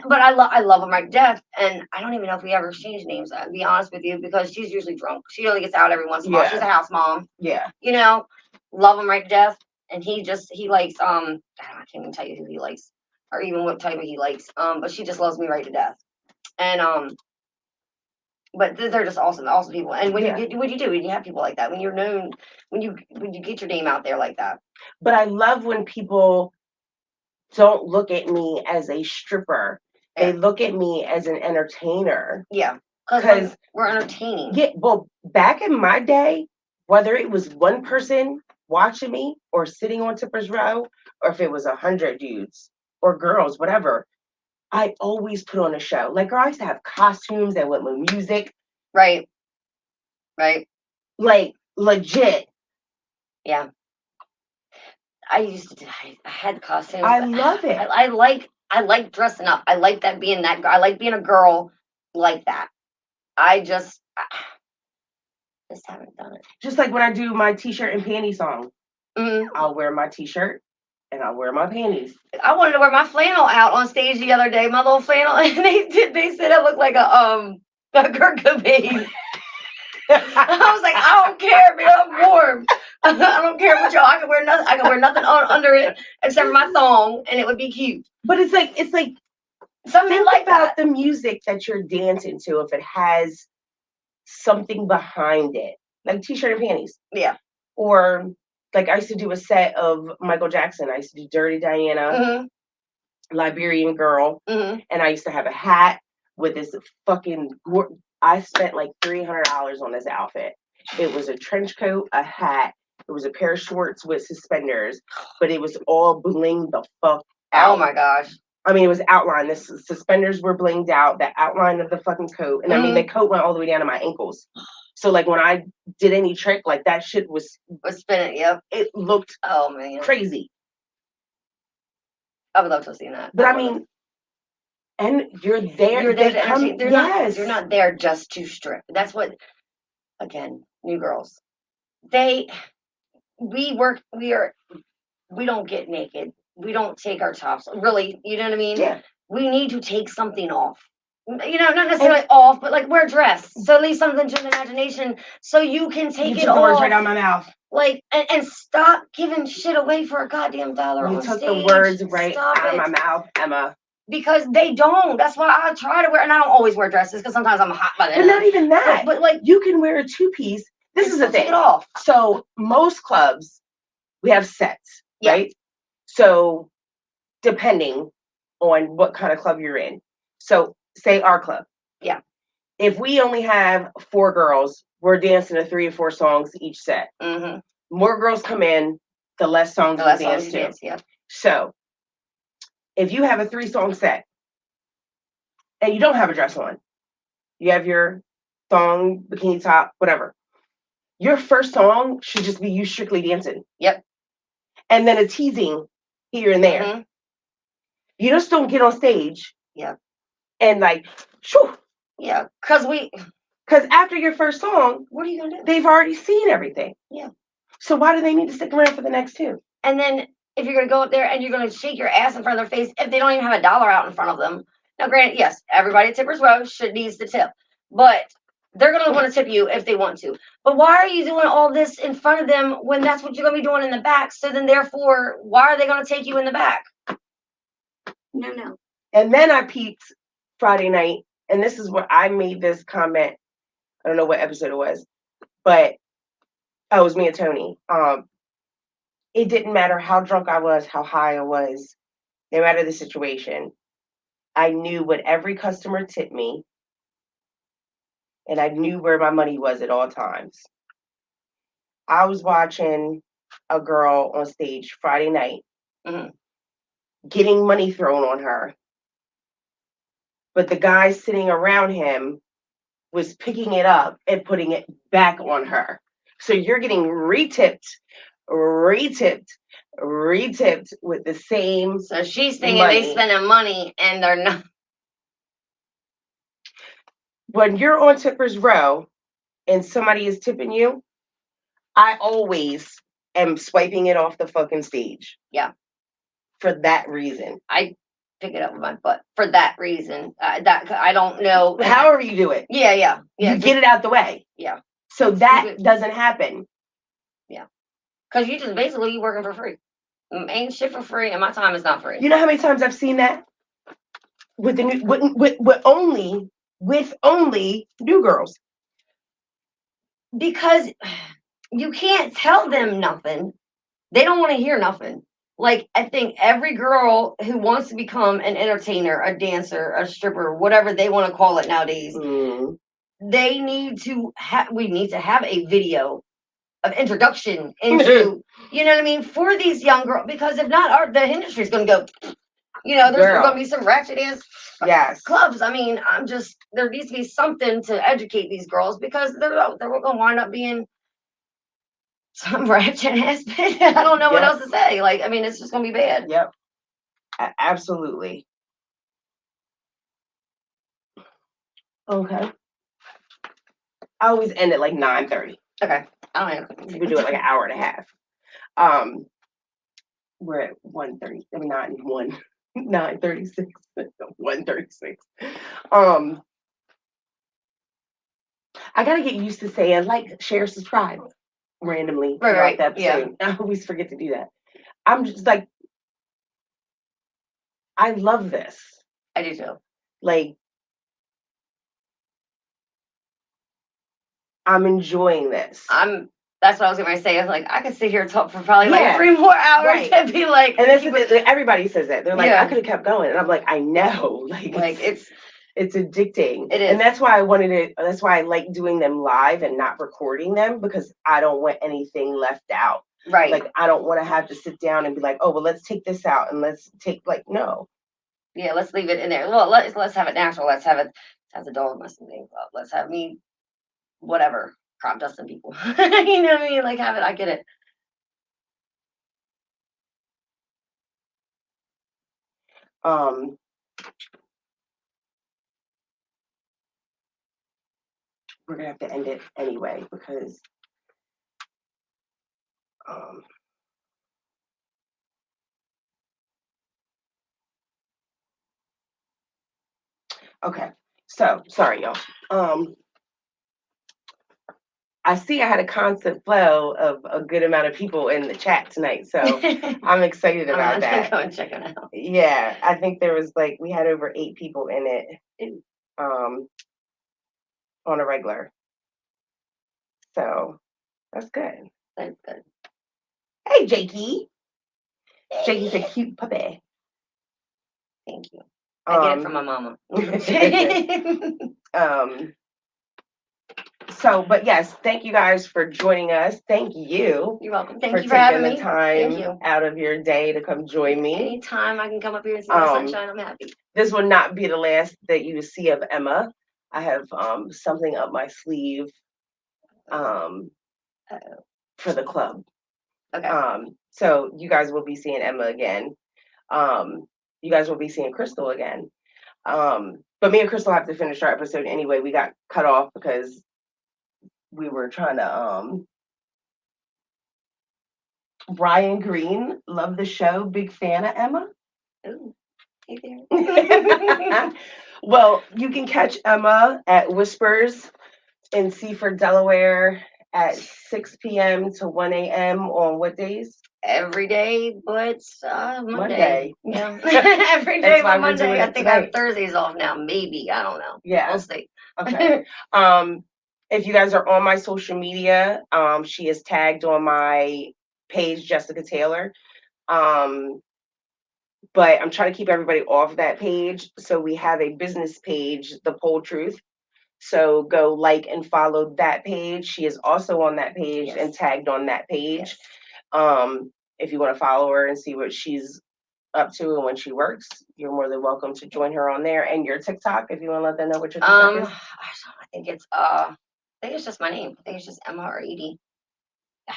But I love them right to death, and I don't even know if we ever exchanged names. To be honest with you, because she's usually drunk. She only gets out every once in a while. She's a house mom. Yeah. You know, love him right to death, and he likes I can't even tell you who he likes or even what type of he likes. But she just loves me right to death, and but they're just awesome people. And when you do when you have people like that, when you're known, when you get your name out there like that. But I love when people don't look at me as a stripper. They look at me as an entertainer. Yeah, because we're entertaining. Yeah, well, back in my day, whether it was one person watching me or sitting on Tipper's Row, or if it was 100 dudes or girls, whatever, I always put on a show. Like, girl, I used to have costumes that went with music. Right. Like, legit. Yeah. I had costumes. I love it. I like dressing up. I like that being that girl. I like being a girl like that. I just haven't done it. Just like when I do my t-shirt and panty song. Mm-hmm. I'll wear my t-shirt and I'll wear my panties. I wanted to wear my flannel out on stage the other day, my little flannel, and they said I looked like a Kurt Cobain. I was like, I don't care, man. I'm warm. I don't care what y'all. I can wear nothing under it except for my thong, and it would be cute. But it's like something like about the music that you're dancing to. If it has something behind it, like t-shirt and panties. Yeah. Or like I used to do a set of Michael Jackson. I used to do Dirty Diana, Liberian Girl, and I used to have a hat with this fucking. I spent like $300 on this outfit. It was a trench coat, a hat. It was a pair of shorts with suspenders, but it was all blinged the fuck out. Oh my gosh. I mean, it was outlined. The suspenders were blinged out, the outline of the fucking coat. And I mean, the coat went all the way down to my ankles. So, like, when I did any trick, like, that shit was spinning, yep. It looked crazy. I would love to have seen that. But I mean, and you're there. You're there to entertain. You're not there just to strip. That's what, again, new girls. We don't get naked. We don't take our tops. Really, you know what I mean? Yeah. We need to take something off. You know, not necessarily off, but like wear a dress. So leave something to the imagination so you can take it off. You took the words right out of my mouth. Like, and stop giving shit away for a goddamn dollar on stage. You took the words right out of my mouth, Emma. Because they don't. That's why I try to wear, and I don't always wear dresses because sometimes I'm hot by then. But not even that. But like, you can wear a two-piece. This is the thing. Take it off. So most clubs, we have sets, right? So depending on what kind of club you're in. So say our club. Yeah. If we only have 4 girls, we're dancing to 3 or 4 songs each set. More girls come in, the less songs we dance to. Yeah. So if you have a 3-song set and you don't have a dress on, you have your thong, bikini top, whatever. Your first song should just be you strictly dancing. Yep. And then a teasing here and there. You just don't get on stage. Yeah. And like, shoo. Yeah. Because after your first song, what are you gonna do? They've already seen everything. Yeah. So why do they need to stick around for the next 2? And then if you're gonna go up there and you're gonna shake your ass in front of their face, if they don't even have a dollar out in front of them. Now, granted, yes, everybody at Tipper's Row needs to tip, but they're gonna want to tip you if they want to. But why are you doing all this in front of them when that's what you're gonna be doing in the back? So then, therefore, why are they gonna take you in the back? No. And then I peeped Friday night, and this is where I made this comment. I don't know what episode it was, but it was me and Tony. It didn't matter how drunk I was, how high I was, no matter the situation. I knew what every customer tipped me, and I knew where my money was at all times. I was watching a girl on stage Friday night, getting money thrown on her, but the guy sitting around him was picking it up and putting it back on her. So you're getting retipped with the same. So she's thinking they spending money and they're not. When you're on Tipper's Row and somebody is tipping you, I always am swiping it off the fucking stage. Yeah. For that reason. I pick it up with my butt for that reason. That I don't know. However you do it. Yeah. You get it out the way. Yeah. So that doesn't happen. Yeah. Because you just basically you working for free. Ain't shit for free, and my time is not free. You know how many times I've seen that with the new, with only new girls, because you can't tell them nothing. They don't want to hear nothing. Like, I think every girl who wants to become an entertainer, a dancer, a stripper, whatever they want to call it nowadays, they need to we need to have a video of introduction into, you know what I mean, for these young girls, because if not, the industry is going to go, there's going to be some ratchet ass clubs. I mean, there needs to be something to educate these girls, because they're going to wind up being some ratchet ass bitch. I don't know what else to say. Like, I mean, it's just going to be bad. Yep. Absolutely. Okay. I always end at like 9:30. Okay. I don't know. You can do it like an hour and a half. We're at 1:30. I mean, 9:36. 1:36. I gotta get used to saying like, share, subscribe randomly throughout the episode. I always forget to do that. I'm just like, I love this. I do too. Like, I'm enjoying this. That's what I was going to say. I was like, I could sit here and talk for probably like 3 more hours and be like, and everybody says that. They're like, I could have kept going, and I'm like, I know, like it's addicting. It is, and that's why I wanted it. That's why I like doing them live and not recording them, because I don't want anything left out. Right. Like, I don't want to have to sit down and be like, oh, well, let's take this out and let's take no. Yeah, let's leave it in there. Well, let's have it natural. Let's have the dog messing things up. Let's have me, whatever, crop dusting people. You know what I mean? Like, have it. I get it. We're gonna have to end it anyway, because okay, so sorry, y'all. I see I had a constant flow of a good amount of people in the chat tonight, so I'm excited about that. Go and check it out. Yeah, I think there was we had over 8 people in it, on a regular. So that's good. That's good. Hey, Jakey. Jakey's a cute puppy. Thank you. I get it from my mama. So, but yes, thank you guys for joining us. Thank you. You're welcome. Thank you for having me. Taking the time out of your day to come join me. Anytime I can come up here and see the sunshine, I'm happy. This will not be the last that you see of Emma. I have something up my sleeve for the club. Okay. So you guys will be seeing Emma again. You guys will be seeing Crystal again. But me and Crystal have to finish our episode anyway. We got cut off because we were trying to Brian Green, love the show, big fan of Emma. Ooh, hey there. Well, you can catch Emma at Whispers in Seaford, Delaware at 6 p.m. to 1 a.m. on what days? Every day but Monday. Yeah. Every day but Monday. I think I have Thursdays off now. Maybe. I don't know. Yeah. We'll see. Okay. If you guys are on my social media, she is tagged on my page, Jessica Taylor. But I'm trying to keep everybody off that page. So we have a business page, The Pole Truth. So go like and follow that page. She is also on that page and tagged on that page. If you want to follow her and see what she's up to and when she works, you're more than welcome to join her on there. And your TikTok, if you want to let them know what your TikTok is. I think it's just my name. I think it's just Emma or Edie. I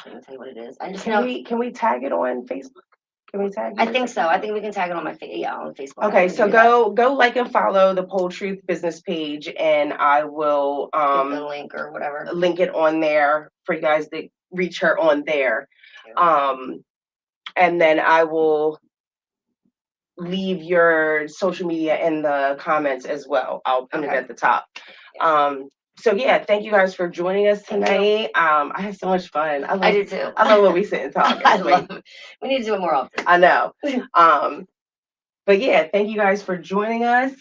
can't tell you what it is. I just can we tag it on Facebook? Can we tag? I think so. I think we can tag it on my on Facebook. Okay, so go like and follow the Pole Truth business page, and I will the link or whatever. Link it on there for you guys to reach her on there. And then I will leave your social media in the comments as well. I'll put it Okay. at the top. So yeah, thank you guys for joining us tonight. I had so much fun. I do too. I love when we sit and talk. I It's love it. We need to do it more often. I know. But yeah, thank you guys for joining us.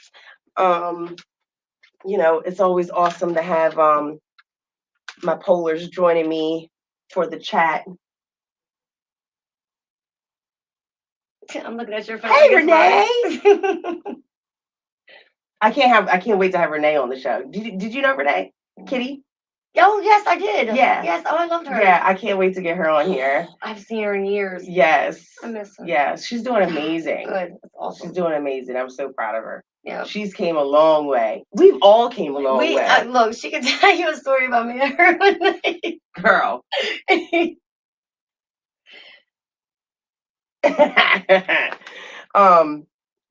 You know, it's always awesome to have my polars joining me for the chat. I'm looking at your face. Hey, Renee! I can't wait to have Renee on the show. Did you know Renee? Kitty? Oh, yes, I did. Yeah. Yes. Oh, I loved her. Yeah, I can't wait to get her on here. I've seen her in years. Yes. I miss her. Yeah, she's doing amazing. Good. That's awesome. She's doing amazing. I'm so proud of her. Yeah. She's came a long way. We've all came a long way. Look, she can tell you a story about me and her one night. Girl.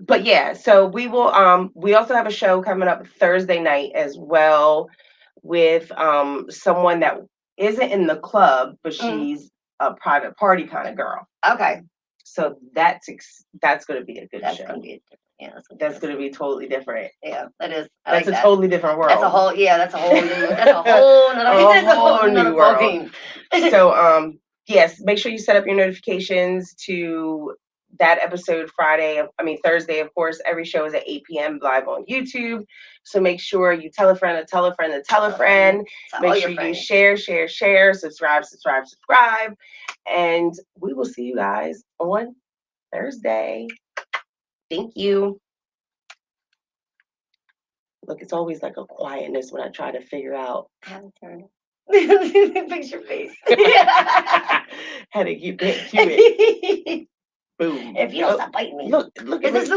But yeah, so we will we also have a show coming up Thursday night as well with someone that isn't in the club, but she's a private party kind of girl. Okay. So that's going to be a good show. That's going to be that's going to be totally different. Yeah, that is. That's a totally different world. That's a whole new world. So yes, make sure you set up your notifications to that episode Thursday, of course. Every show is at 8 p.m. live on YouTube. So make sure you tell a friend to tell a friend to tell a friend. Make sure you share, subscribe. And we will see you guys on Thursday. Thank you. Look, it's always like a quietness when I try to figure out how to turn it. Fix your face. How to keep it. Boom. If you don't stop biting me. Look at this.